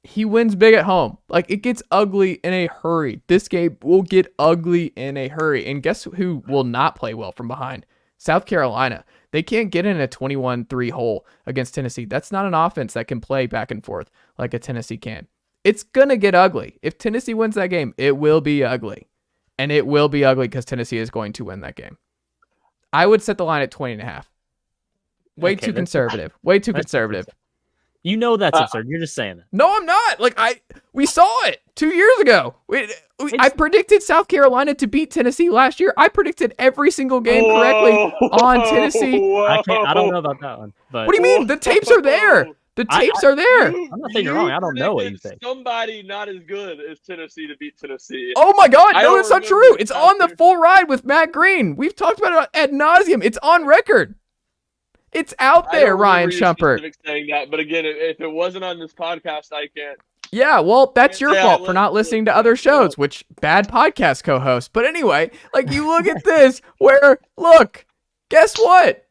he wins big at home. Like, it gets ugly in a hurry. This game will get ugly in a hurry. And guess who will not play well from behind? South Carolina. They can't get in a 21-3 hole against Tennessee. That's not an offense that can play back and forth like a Tennessee can. It's going to get ugly. If Tennessee wins that game, it will be ugly. And it will be ugly because Tennessee is going to win that game. I would set the line at 20.5. Way too conservative. Way too conservative. You know that's absurd. You're just saying that. No, I'm not. Like, we saw it 2 years ago. I predicted South Carolina to beat Tennessee last year. I predicted every single game correctly on Tennessee. I don't know about that one. But what do you mean? The tapes are there. The tapes are there. I'm not saying you're wrong. I don't know what you think. Somebody not as good as Tennessee to beat Tennessee. Oh my God. No, that's not true. It's on the full ride with Matt Green. We've talked about it ad nauseum. It's on record. It's out there, Ryan Schumpert. Saying that, but again, if it wasn't on this podcast, I can't. Yeah, well, that's your fault for not listening to other shows, which bad podcast co-host. But anyway, like, you look at this where, look, guess what?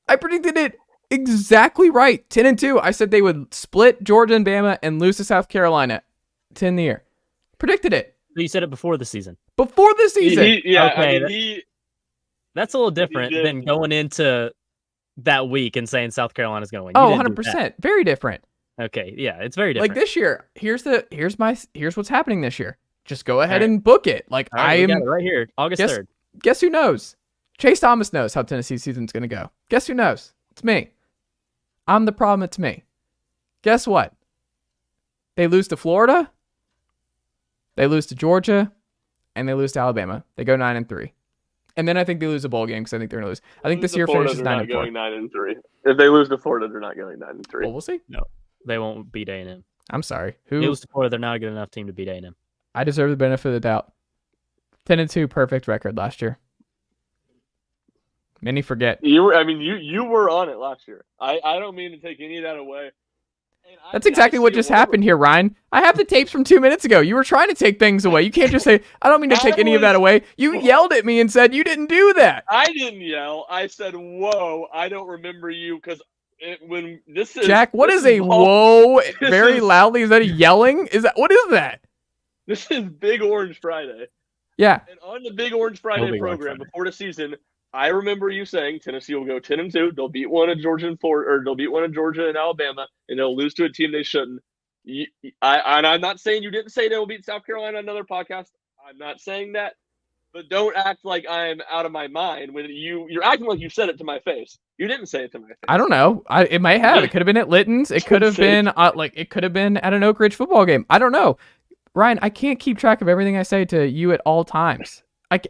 I predicted it exactly right. 10-2. I said they would split Georgia and Bama and lose to South Carolina to end the year. Predicted it. You said it before the season. Before the season. Okay, that's a little different than going into that week and saying South Carolina's going to win. 100%. Very different. Okay, yeah, it's very different. Like this year, here's what's happening this year. Just go ahead and book it. Like, I am right here, August 3rd. Guess who knows? Chase Thomas knows how Tennessee season's going to go. Guess who knows? It's me. I'm the problem. It's me. Guess what? They lose to Florida. They lose to Georgia, and they lose to Alabama. They go 9-3. And then I think they lose a bowl game because I think they're going to lose. I think this year finishes 9-4. Going 9-3. If they lose to Florida, they're not going 9-3. Well, we'll see. No, they won't beat A&M. I'm sorry. They lose to Florida, they're not a good enough team to beat A&M. I deserve the benefit of the doubt. 10-2, perfect record last year. Many forget. You were on it last year. I don't mean to take any of that away. That's exactly what just happened here, Ryan. I have the tapes from 2 minutes ago. You were trying to take things away. You can't just say, I don't mean to take any of that away. You yelled at me and said you didn't do that. I didn't yell. I said, whoa, I don't remember you because when this is... Jack, what is a whoa very loudly? Is that a yelling? What is that? This is Big Orange Friday. Yeah. And on the Big Orange Friday program before the season, I remember you saying Tennessee will go 10-2. They'll beat one of Georgia and Alabama, and they'll lose to a team they shouldn't. And I'm not saying you didn't say they will beat South Carolina on another podcast. I'm not saying that, but don't act like I'm out of my mind when you're acting like you said it to my face. You didn't say it to my face. I don't know. It might have. It could have been at Litton's. It could have been it could have been at an Oak Ridge football game. I don't know. Ryan, I can't keep track of everything I say to you at all times.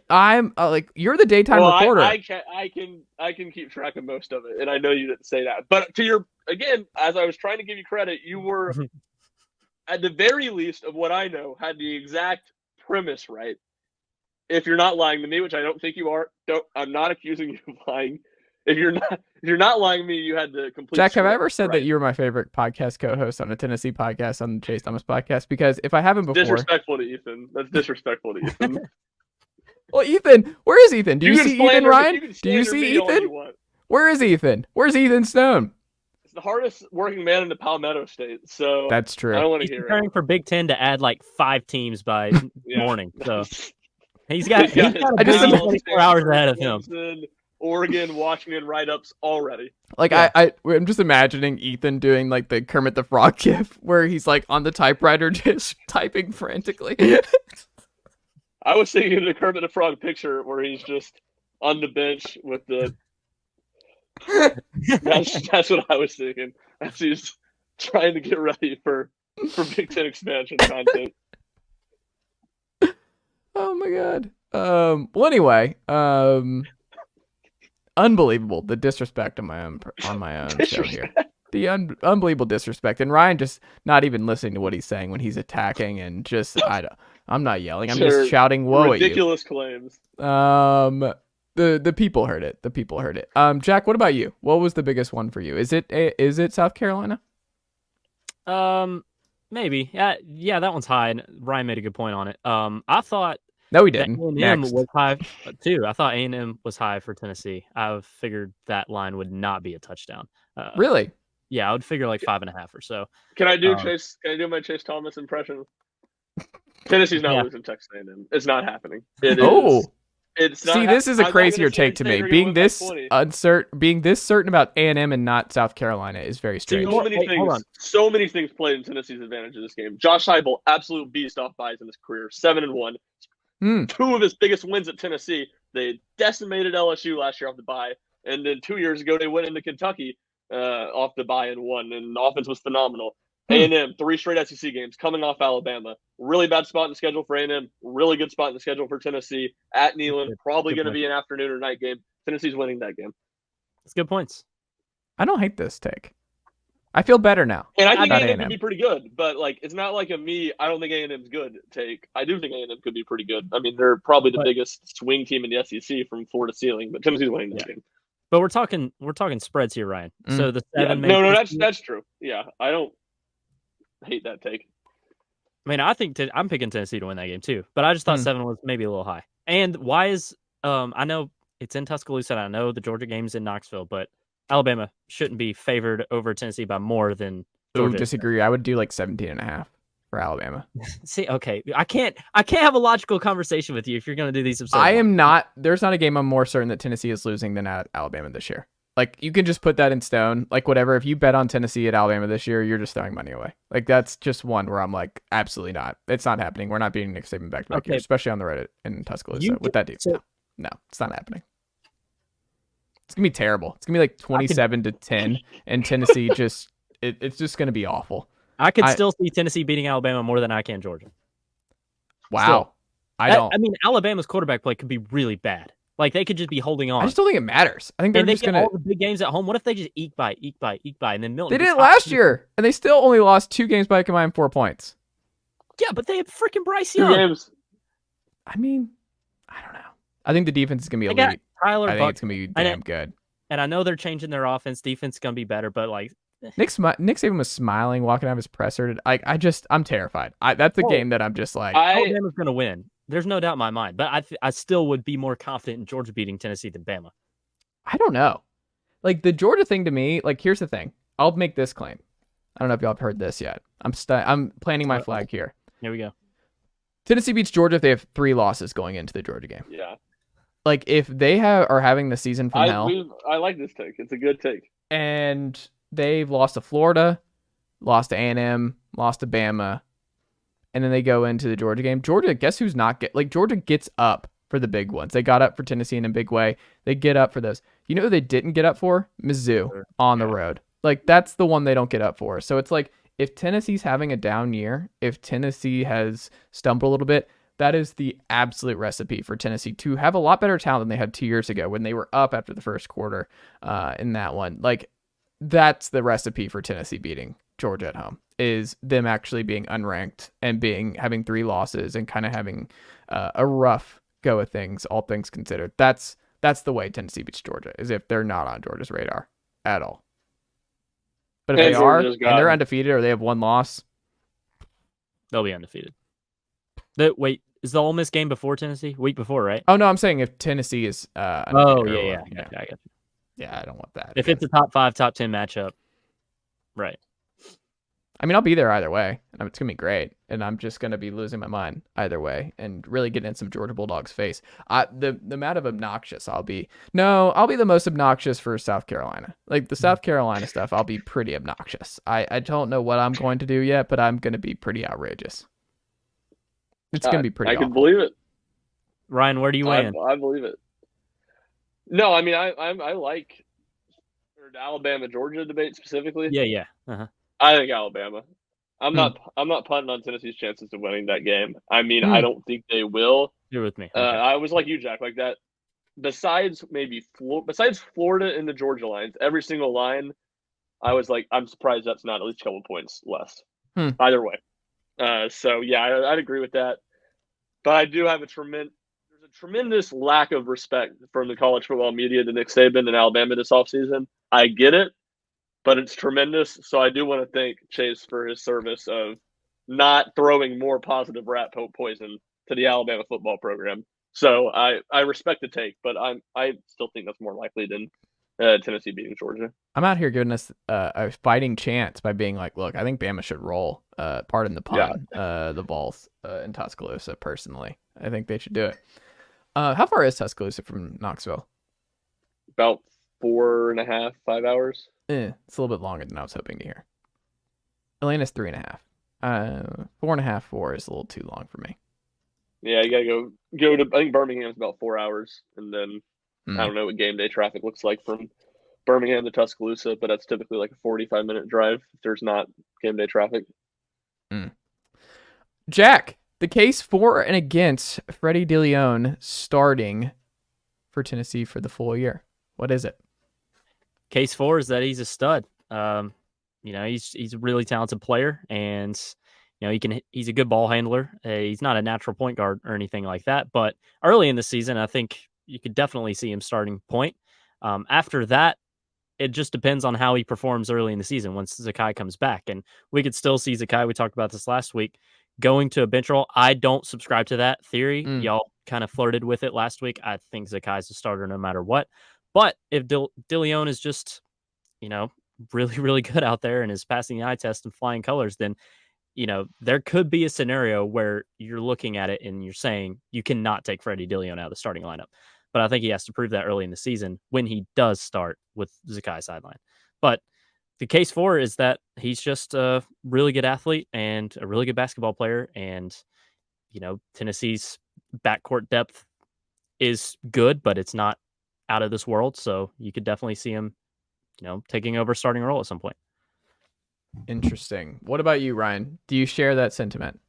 I'm you're the daytime reporter. I can keep track of most of it, and I know you didn't say that. But again, as I was trying to give you credit, you were at the very least of what I know had the exact premise right. If you're not lying to me, which I don't think you are, I'm not accusing you of lying. If you're not lying to me, you had the complete. Jack, have I ever said that you were my favorite podcast co-host on a Tennessee podcast on the Chase Thomas podcast? Because if I haven't before, disrespectful to Ethan. That's disrespectful to Ethan. Well, Ethan, where is Ethan? Do you see Ethan, Ryan? Do you see Ethan? Where is Ethan? Where's Ethan Stone? It's the hardest working man in the Palmetto State, so that's true. I don't want to hear it. He's preparing for Big Ten to add like 5 teams by morning, so he's got a busy 24 hours ahead of him. Oregon, Washington write-ups already. Like I'm just imagining Ethan doing like the Kermit the Frog gif where he's like on the typewriter just typing frantically. I was thinking of the Kermit the Frog picture where he's just on the bench with the. That's what I was thinking as he's trying to get ready for Big Ten expansion content. Oh my God. Well, anyway, unbelievable the disrespect on my own show here. The unbelievable disrespect, and Ryan just not even listening to what he's saying when he's attacking, and just I'm not yelling. I'm just shouting "whoa" at you. Ridiculous claims. The people heard it. The people heard it. Jack, what about you? What was the biggest one for you? Is it South Carolina? Maybe. Yeah, that one's high. And Ryan made a good point on it. I thought. No, he didn't. A&M was high too. I thought A&M was high for Tennessee. I figured that line would not be a touchdown. Really? Yeah, I would figure like 5.5 or so. Can I do Chase? Can I do my Chase Thomas impression? Tennessee's not Yeah. losing Texas A&M. It's not happening. It is. Oh, It's not. see, this is a I'm not crazier gonna sit take and to say me. they're gonna Being win by this 20. being this certain about A&M and not South Carolina is very strange. So many Wait, hold on. things. So many things played in Tennessee's advantage in this game. Josh Heupel, absolute beast off buys in his career, 7-1. Hmm. 2 of his biggest wins at Tennessee. They decimated LSU last year off the bye, and then 2 years ago they went into Kentucky off the bye and won. And the offense was phenomenal. A&M, 3 straight SEC games, coming off Alabama. Really bad spot in the schedule for A&M. Really good spot in the schedule for Tennessee. At Neyland, probably going to be an afternoon or night game. Tennessee's winning that game. That's good points. I don't hate this take. I feel better now. And I think about A&M could be pretty good, but like it's not like a me. I don't think A&M's good take. I do think A&M could be pretty good. I mean, they're probably the biggest swing team in the SEC from floor to ceiling, but Tennessee's winning that game. But we're talking spreads here, Ryan. So the 7. No, that's true. Yeah, I don't hate that take. I mean, I think I'm picking Tennessee to win that game too, but I just thought 7 was maybe a little high. And why is I know it's in Tuscaloosa, and I know the Georgia game's in Knoxville, but Alabama shouldn't be favored over Tennessee by more than Georgia. Disagree. I would do like 17.5 for Alabama. See, okay, I can't have a logical conversation with you if you're going to do these absurd. I am not. There's not a game I'm more certain that Tennessee is losing than at Alabama this year. Like, you can just put that in stone. Like, whatever. If you bet on Tennessee at Alabama this year, you're just throwing money away. Like, that's just one where I'm like, absolutely not. It's not happening. We're not beating Nick Saban back-to-back years, especially on the road in Tuscaloosa with that dude. No, it's not happening. It's going to be terrible. It's going to be like 27-10, and Tennessee just it's just going to be awful. I could still see Tennessee beating Alabama more than I can Georgia. Wow. Still. I don't. I mean, Alabama's quarterback play could be really bad. Like, they could just be holding on. I just don't think it matters. I think they're just going to... all the big games at home. What if they just eke by, and then Milton... They did it last year, and they still only lost 2 games by a combined 4 points. Yeah, but they have freaking Bryce 2 Young. games. I mean, I don't know. I think the defense is going to be elite. Tyler I think it's going to be damn good. And I know they're changing their offense. Defense is going to be better, but like... Nick Saban was smiling, walking out of his presser. I'm terrified. That's the game that I'm just like... Alabama's going to win. There's no doubt in my mind, but I still would be more confident in Georgia beating Tennessee than Bama. I don't know. Like, the Georgia thing to me, like, here's the thing. I'll make this claim. I don't know if y'all have heard this yet. I'm planting my flag here. Here we go. Tennessee beats Georgia if they have 3 losses going into the Georgia game. Yeah. Like, if they are having the season from hell. I like this take. It's a good take. And they've lost to Florida, lost to A&M, lost to Bama, and then they go into the Georgia game. Georgia, guess who's not Georgia gets up for the big ones. They got up for Tennessee in a big way. They get up for those. You know who they didn't get up for? Mizzou on the road. Like, that's the one they don't get up for. So it's like, if Tennessee's having a down year, if Tennessee has stumbled a little bit, that is the absolute recipe for Tennessee to have a lot better talent than they had 2 years ago when they were up after the first quarter in that one. Like, that's the recipe for Tennessee beating Georgia at home, is them actually being unranked and having 3 losses and kind of having a rough go of things, all things considered. That's the way Tennessee beats Georgia, is if they're not on Georgia's radar at all. But if they are, and they're undefeated or they have 1 loss, they'll be undefeated. Wait, is the Ole Miss game before Tennessee? Week before, right? Oh, no, I'm saying if Tennessee is undefeated. I got you. Yeah, I don't want that. If it's a top 5, top 10 matchup, right. I mean, I'll be there either way, and it's going to be great, and I'm just going to be losing my mind either way and really getting in some Georgia Bulldogs' face. The amount of obnoxious I'll be the most obnoxious for South Carolina. Like, the South Carolina stuff, I'll be pretty obnoxious. I don't know what I'm going to do yet, but I'm going to be pretty outrageous. It's going to be pretty awful. Can believe it. Ryan, where do you land? I believe it. No, I mean, I like the Alabama-Georgia debate specifically. Yeah. Uh-huh. I think Alabama. I'm not punting on Tennessee's chances of winning that game. I mean, I don't think they will. You're with me. Okay. I was like you, Jack, like that. Besides Florida and the Georgia lines, every single line, I was like, I'm surprised that's not at least a couple points less. Either way. So yeah, I'd agree with that. But I do have there's a tremendous lack of respect from the college football media to Nick Saban and Alabama this offseason. I get it, but it's tremendous. So I do want to thank Chase for his service of not throwing more positive rat poison to the Alabama football program. So I respect the take, but I still think that's more likely than Tennessee beating Georgia. I'm out here giving us a fighting chance by being like, look, I think Bama should roll. Pardon the Yeah, pun. The Vols in Tuscaloosa. Personally, I think they should do it. How far is Tuscaloosa from Knoxville? about 4.5, 5 hours. It's a little bit longer than I was hoping to hear. Atlanta's 3.5. 4.5, 4 is a little too long for me. Yeah, you gotta go to. I think Birmingham's about 4 hours, and then I Mm. don't know what game day traffic looks like from Birmingham to Tuscaloosa, but that's typically like a 45-minute drive if there's not game day traffic. Jack, the case for and against Freddie Dilione starting for Tennessee for the full year. What is it? Case 4 is that he's a stud. He's a really talented player, and he's a good ball handler. He's not a natural point guard or anything like that, but early in the season, I think you could definitely see him starting point. After that, it just depends on how he performs early in the season once Zakai comes back, and we could still see Zakai. We talked about this last week, going to a bench role. I don't subscribe to that theory. Y'all kind of flirted with it last week. I think Zakai's a starter no matter what. But if Dilione is just, really, really good out there and is passing the eye test and flying colors, then, there could be a scenario where you're looking at it and you're saying you cannot take Freddie Dilione out of the starting lineup. But I think he has to prove that early in the season when he does start with Zakai sideline. But the case for is that he's just a really good athlete and a really good basketball player. And, Tennessee's backcourt depth is good, but it's not out of this world. So you could definitely see him, taking over starting role at some point. Interesting. What about you, Ryan? Do you share that sentiment?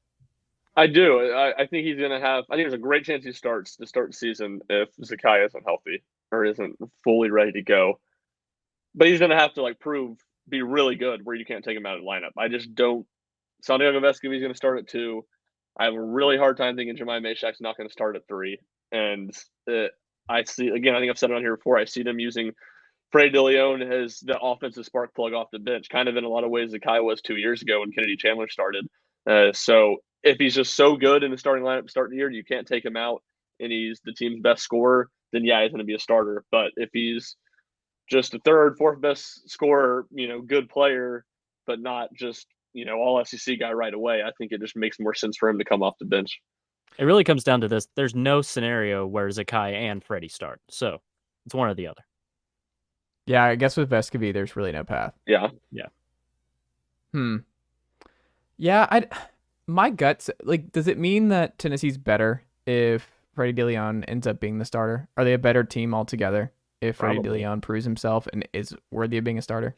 I do. I think he's going to have. I think there's a great chance he starts to start the season if Zakai isn't healthy or isn't fully ready to go. But he's going to have to be really good where you can't take him out of the lineup. I just don't. Santiago Vescovi's going to start at 2. I have a really hard time thinking Jemai Mashak's not going to start at 3. And I see, again, I think I've said it on here before, I see them using Freddie Dilione as the offensive spark plug off the bench, kind of in a lot of ways Zakai was 2 years ago when Kennedy Chandler started. So if he's just so good in the starting lineup to start the year, you can't take him out, and he's the team's best scorer, then yeah, he's going to be a starter. But if he's just a third, fourth best scorer, good player, but not just, all SEC guy right away, I think it just makes more sense for him to come off the bench. It really comes down to this. There's no scenario where Zakai and Freddie start. So it's one or the other. Yeah, I guess with Vescovi, there's really no path. Yeah. Yeah, my guts, does it mean that Tennessee's better if Freddie Dilione ends up being the starter? Are they a better team altogether if Freddie Dilione proves himself and is worthy of being a starter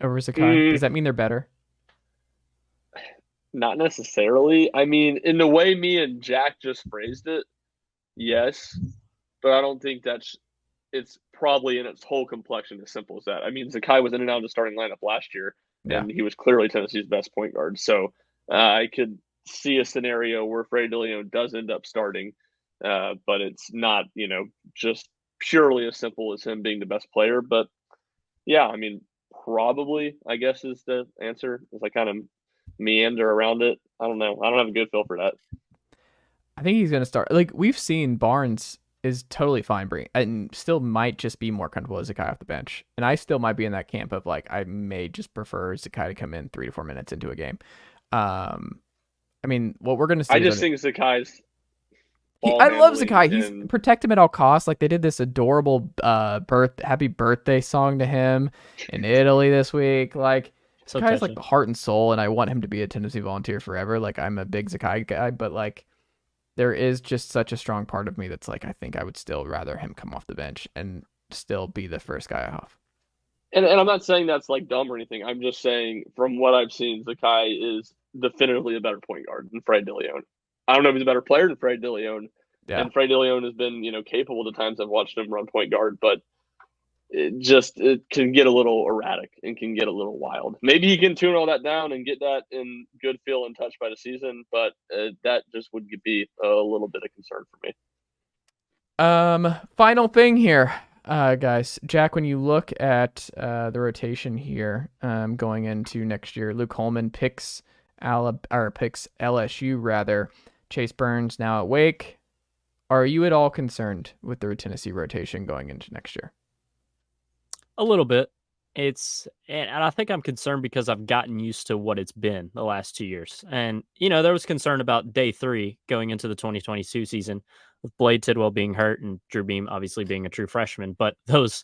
over Zakai? Does that mean they're better? Not necessarily. I mean, in the way me and Jack just phrased it, yes, but I don't think it's probably in its whole complexion as simple as that. I mean, Zakai was in and out of the starting lineup last year, and he was clearly Tennessee's best point guard. So I could see a scenario where Freddie Dilione does end up starting, but it's not, just purely as simple as him being the best player. But yeah, I mean, probably, I guess, is the answer. As I kind of meander around it, I don't know. I don't have a good feel for that. I think he's going to start. We've seen Barnes is totally fine and still might just be more comfortable as Zakai off the bench. And I still might be in that camp of I may just prefer Zakai to come in 3 to 4 minutes into a game. I mean, what we're going to see. I just think Zakai's. I love Zakai. He's protect him at all costs. They did this adorable happy birthday song to him in Italy this week. So Zakai's the heart and soul, and I want him to be a Tennessee Volunteer forever. I'm a big Zakai guy, but there is just such a strong part of me that's I think I would still rather him come off the bench and still be the first guy off. And I'm not saying that's dumb or anything. I'm just saying from what I've seen, Zakai is definitively a better point guard than Freddie Dilione. I don't know if he's a better player than Freddie Dilione. Yeah. And Freddie Dilione has been, capable the times I've watched him run point guard, but it can get a little erratic and can get a little wild. Maybe he can tune all that down and get that in good feel and touch by the season, but that just would be a little bit of concern for me. Final thing here, guys. Jack, when you look at the rotation here, going into next year, Luke Holman picks LSU rather. Chase Burns now at Wake. Are you at all concerned with the Tennessee rotation going into next year? A little bit. And I think I'm concerned because I've gotten used to what it's been the last 2 years. And, there was concern about day 3 going into the 2022 season with Blade Tidwell being hurt and Drew Beam obviously being a true freshman. But those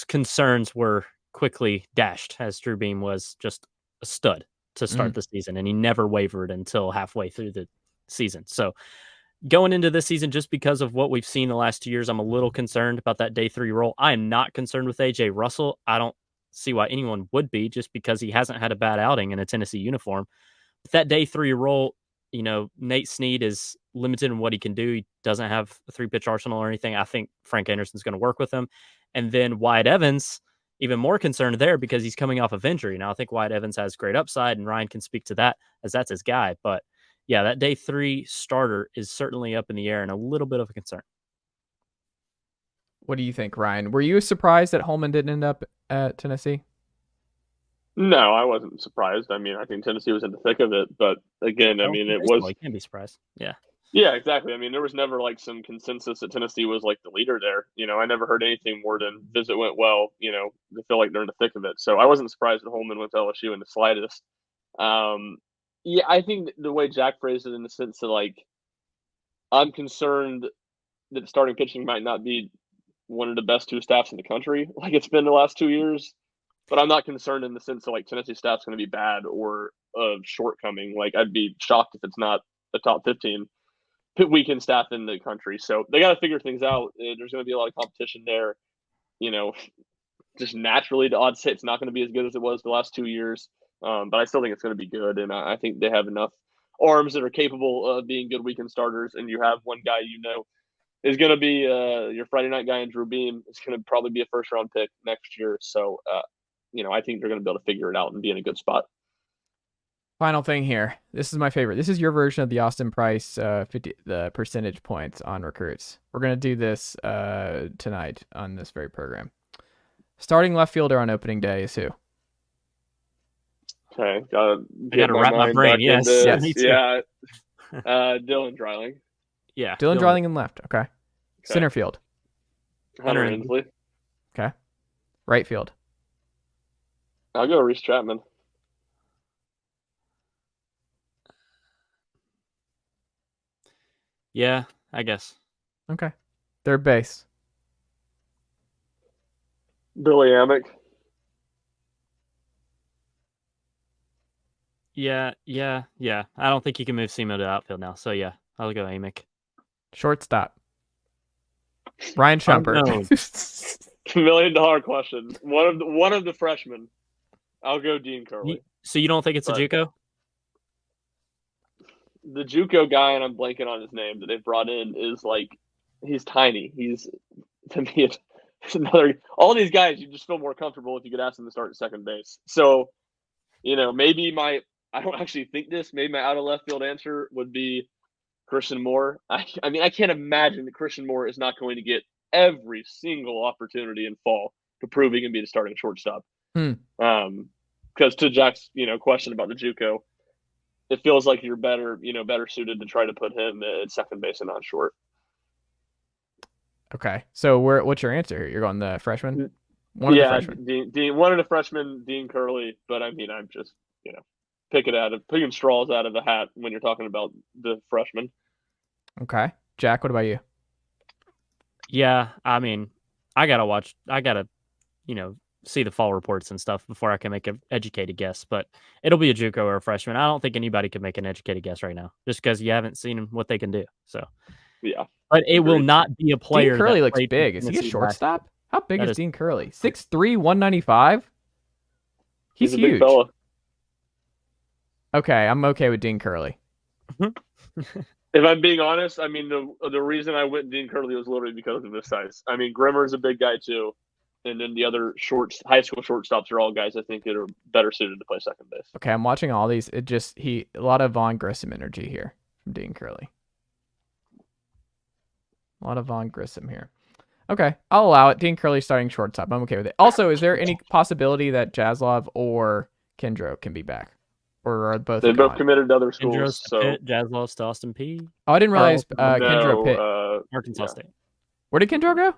concerns were quickly dashed as Drew Beam was just a stud to start the season. And he never wavered until halfway through the season. So going into this season, just because of what we've seen the last 2 years, I'm a little concerned about that day 3 role. I am not concerned with AJ Russell. I don't see why anyone would be, just because he hasn't had a bad outing in a Tennessee uniform. With that day 3 role, Nate Snead is limited in what he can do. He doesn't have a 3-pitch arsenal or anything. I think Frank Anderson's going to work with him. And then Wyatt Evans, even more concerned there because he's coming off of injury. Now, I think Wyatt Evans has great upside, and Ryan can speak to that as that's his guy. But yeah, that day 3 starter is certainly up in the air and a little bit of a concern. What do you think, Ryan? Were you surprised that Holman didn't end up at Tennessee? No, I wasn't surprised. I mean, I think Tennessee was in the thick of it, but again, I mean, it was. You can't be surprised. Yeah. Yeah, exactly. I mean, there was never like some consensus that Tennessee was like the leader there. I never heard anything more than visit went well. They feel like they're in the thick of it. So I wasn't surprised that Holman went to LSU in the slightest. Yeah, I think the way Jack phrased it, in the sense that like, I'm concerned that starting pitching might not be one of the best 2 staffs in the country, like it's been the last 2 years. But I'm not concerned in the sense that like Tennessee staff's going to be bad or a shortcoming. Like I'd be shocked if it's not a top 15 weekend staff in the country. So they got to figure things out. There's going to be a lot of competition there. Just naturally, the odds say it's not going to be as good as it was the last 2 years. But I still think it's going to be good. And I think they have enough arms that are capable of being good weekend starters. And you have one guy is going to be your Friday night guy in Drew Beam. It's going to probably be a first-round pick next year. So, I think they're going to be able to figure it out and be in a good spot. Final thing here. This is my favorite. This is your version of the Austin Price the percentage points on recruits. We're going to do this tonight on this very program. Starting left fielder on opening day is who? Okay. I got to wrap my brain. Yes. Yeah. Dylan Dreiling. Yeah. Dylan Dreiling in left. Okay. Center field. Hunter Hensley. Okay. Right field. I'll go Reese Chapman. Yeah, I guess. Okay. Third base. Billy Amick. Yeah. I don't think you can move Simo to outfield now. So yeah, I'll go Amick. Shortstop. Ryan Schumpert. $1 million question. One of the freshmen. I'll go Dean Curley. So you don't think it's a JUCO? The JUCO guy, and I'm blanking on his name, that they've brought in is like, he's tiny. To me, it's another. All these guys, you just feel more comfortable if you could ask them to start at second base. So, maybe I don't actually think this. Maybe my out of left field answer would be Christian Moore. I mean, I can't imagine that Christian Moore is not going to get every single opportunity in fall to prove he can be the starting shortstop. Because to Jack's, question about the JUCO, it feels like you're better suited to try to put him at second base and not short. Okay. So what's your answer? You're going the freshman? One of the freshmen. Dean, one of the freshmen, Dean Curley. But I mean, I'm just, picking straws out of the hat when you're talking about the freshman. Okay. Jack, what about you? Yeah, I mean, I gotta, see the fall reports and stuff before I can make an educated guess. But it'll be a JUCO or a freshman. I don't think anybody can make an educated guess right now, just because you haven't seen what they can do. So yeah, but it will not be a player. Dean Curley looks big. Is he a shortstop? How big is Dean Curley? 6'3", 195. He's a huge. Big fella. Okay, I'm okay with Dean Curley. If I'm being honest, I mean, the reason I went Dean Curley was literally because of his size. I mean, Grimmer's a big guy too. And then the other high school shortstops are all guys I think that are better suited to play second base. Okay, I'm watching all these. A lot of Vaughn Grissom energy here from Dean Curley. A lot of Vaughn Grissom here. Okay, I'll allow it. Dean Curley starting shortstop. I'm okay with it. Also, is there any possibility that Jaslov or Kendro can be back? Or are both? They both committed to other schools. Kendro's so Pitt, Jaslov to Austin P. Oh, I didn't realize Kendro Pitt. Arkansas State. Where did Kendro go?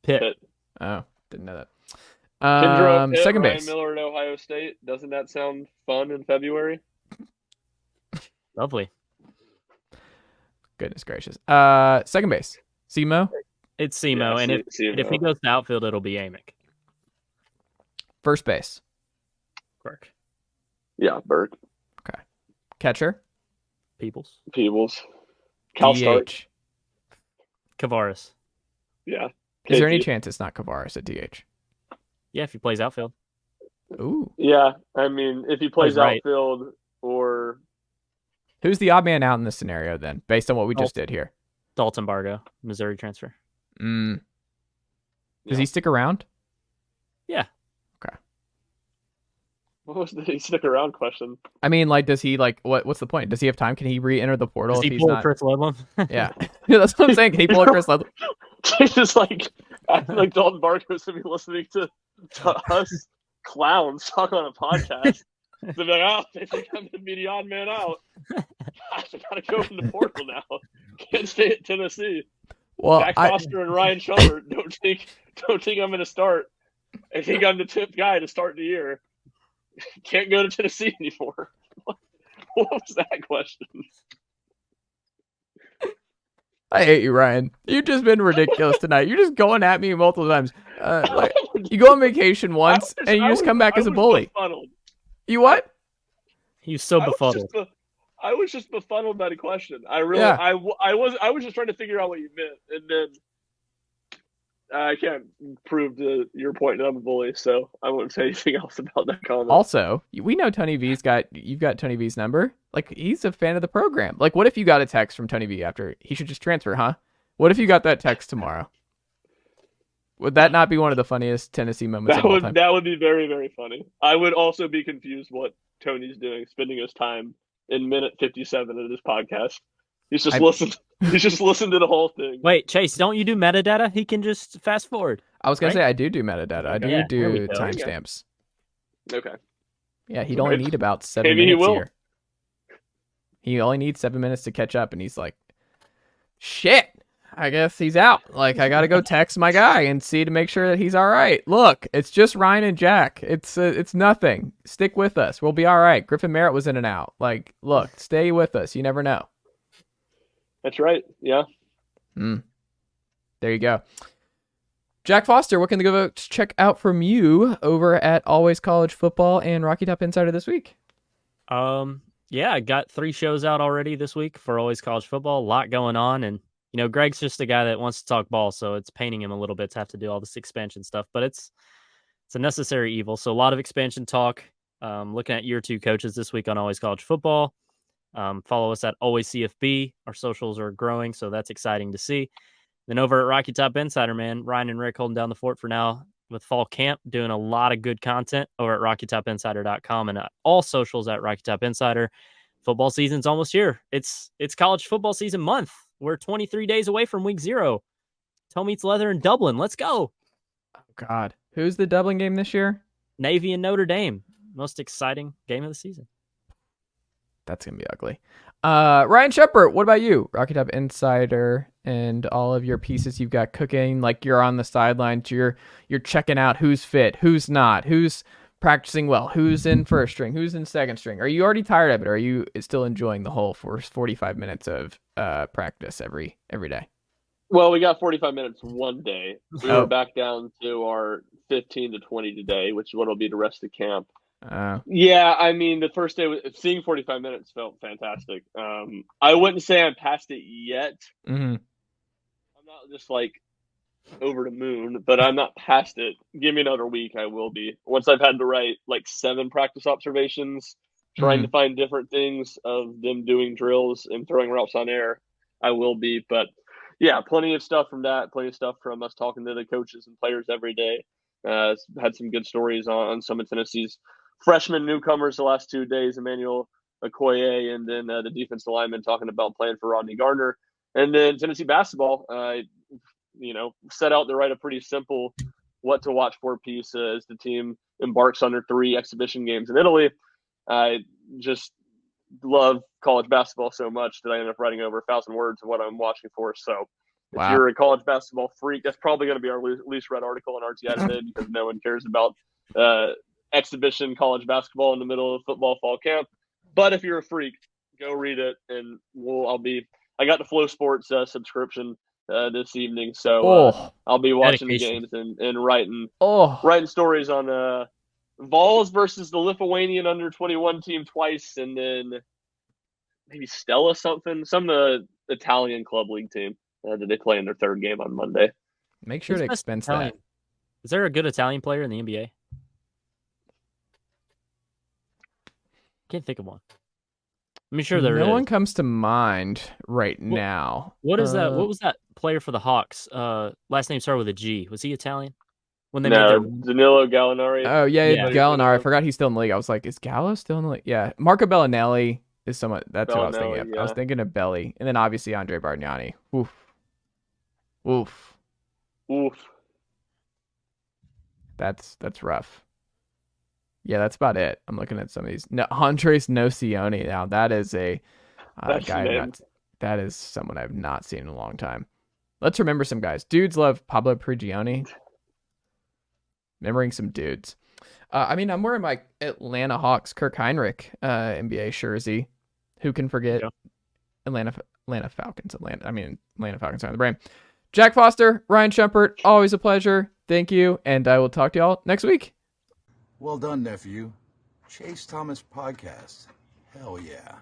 Pitt. Oh. Didn't know that. Kendra Pitt, Second Ryan base. Miller at Ohio State. Doesn't that sound fun in February? Lovely. Goodness gracious. Second base. Simo. It's Simo, Yeah, and if Simo. he goes to outfield, it'll be Amick. First base. Burke. Yeah, Burke. Catcher. Peebles. Cal Stark. DH. Kavaris. Yeah. Is there any KP. chance it's not Kavaris at DH? Yeah, if he plays outfield. Ooh. Yeah, I mean, if he plays Plays right. outfield or Who's the odd man out in this scenario then, based on what we just did here? Dalton Bargo, Missouri transfer. Does Yeah. he stick around? Yeah. Okay. what was the stick around question? I mean, like, does he what's the point? Does he have time? Can he re-enter the portal Does if he he's pull not? Chris Ledlum? Yeah, that's what I'm saying. Can he pull a Chris Ledlum? It's just like acting like Dalton Barco's to be listening to us clowns talk on a podcast. To be like, oh, they think I'm gonna be the odd man out. Gosh, I gotta go in the portal now. Can't stay at Tennessee. Well, Jack Foster and Ryan Schumpert don't think I'm gonna start. I think I'm the tip guy to start the year. Can't go to Tennessee anymore. What was that question? I hate you, Ryan. You've just been ridiculous tonight. You're just going at me multiple times. You go on vacation once and you just come back as a bully. Befuddled. You what? He's so befuddled. I was just befuddled by the question. I was just trying to figure out what you meant, and then I can't prove your point that I'm a bully, so I won't say anything else about that comment. Also, we know Tony V's you've got Tony V's number. Like, he's a fan of the program. Like, what if you got a text from Tony V after he should just transfer, huh? What if you got that text tomorrow? Would that not be one of the funniest Tennessee moments of all time? That would be very, very funny. I would also be confused what Tony's doing, spending his time in minute 57 of this podcast. He's just listened. He's just listened to the whole thing. Wait, Chase, don't you do metadata? He can just fast forward. I was gonna say I do metadata. I Yeah, do there we go. timestamps. Okay. Yeah, he'd only need about 7 Maybe he minutes will. here. He only needs 7 minutes to catch up, and he's like, "Shit, I guess he's out. Like, I gotta go text my guy and see to make sure that he's all right. Look, it's just Ryan and Jack. It's nothing. Stick with us. We'll be all right. Griffin Merritt was in and out. Like, look, stay with us. You never know." That's right. Yeah. There you go. Jack Foster, what can they go check out from you over at Always College Football and Rocky Top Insider this week? Yeah, I got 3 shows out already this week for Always College Football. A lot going on, and Greg's just a guy that wants to talk ball, so it's paining him a little bit to have to do all this expansion stuff, but it's a necessary evil. So a lot of expansion talk. Looking at year 2 coaches this week on Always College Football. Follow us at Always CFB. Our socials are growing, so that's exciting to see. Then over at Rocky Top Insider, man, Ryan and Rick holding down the fort for now with fall camp, doing a lot of good content over at RockyTopInsider.com and all socials at Rocky Top Insider. Football season's almost here. It's college football season month. We're 23 days away from week 0. Toe meets leather in Dublin. Let's go. Oh, God. Who's the Dublin game this year? Navy and Notre Dame. Most exciting game of the season. That's going to be ugly. Ryan Schumpert, what about you? Rocky Top Insider and all of your pieces you've got cooking. Like, you're on the sidelines. You're checking out who's fit, who's not, who's practicing well, who's in first string, who's in second string. Are you already tired of it? Or are you still enjoying the whole 45 minutes of practice every day? Well, we got 45 minutes one day. We were back down to our 15 to 20 today, which is what will be the rest of camp. Yeah, I mean, the first day, seeing 45 minutes felt fantastic. I wouldn't say I'm past it yet. Mm-hmm. I'm not just like over the moon, but I'm not past it. Give me another week, I will be. Once I've had to write like 7 practice observations, trying to find different things of them doing drills and throwing routes on air, I will be. But yeah, plenty of stuff from that, plenty of stuff from us talking to the coaches and players every day. Had some good stories on some of Tennessee's freshman newcomers the last 2 days, Emmanuel Okoye, and then the defensive lineman talking about playing for Rodney Gardner. And then Tennessee basketball, set out to write a pretty simple what to watch for piece as the team embarks on their 3 exhibition games in Italy. I just love college basketball so much that I ended up writing over 1,000 words of what I'm watching for. So If you're a college basketball freak, that's probably going to be our least read article in RTI today because no one cares about exhibition college basketball in the middle of football fall camp. But if you're a freak, go read it, and I got the Flow Sports subscription this evening, so I'll be watching dedication. the games and writing stories on Vols versus the Lithuanian under-21 team twice, and then maybe Stella some Italian club league team that they play in their third game on Monday. Make sure to expense that. Is there a good Italian player in the NBA? Can't think of one. I'm sure there is. No one comes to mind now. What is that? What was that player for the Hawks? Last name started with a G. Was he Italian? When they Danilo Gallinari. Oh yeah, Gallinari. I forgot he's still in the league. I was like, is Gallo still in the league? Yeah, Marco Bellinelli is someone. That's who I was thinking of. Yeah. I was thinking of Belly, and then obviously Andre Bargnani. Oof. That's rough. Yeah, that's about it. I'm looking at some of these. No, Andres Nocioni. Now that is a guy. That is someone I've not seen in a long time. Let's remember some guys. Dudes love Pablo Prigioni. Remembering some dudes. I'm wearing my Atlanta Hawks Kirk Heinrich NBA jersey. Who can forget Atlanta Falcons? Atlanta Falcons are on the brain. Jack Foster, Ryan Schumpert, always a pleasure. Thank you, and I will talk to y'all next week. Well done, nephew. Chase Thomas Podcast. Hell yeah.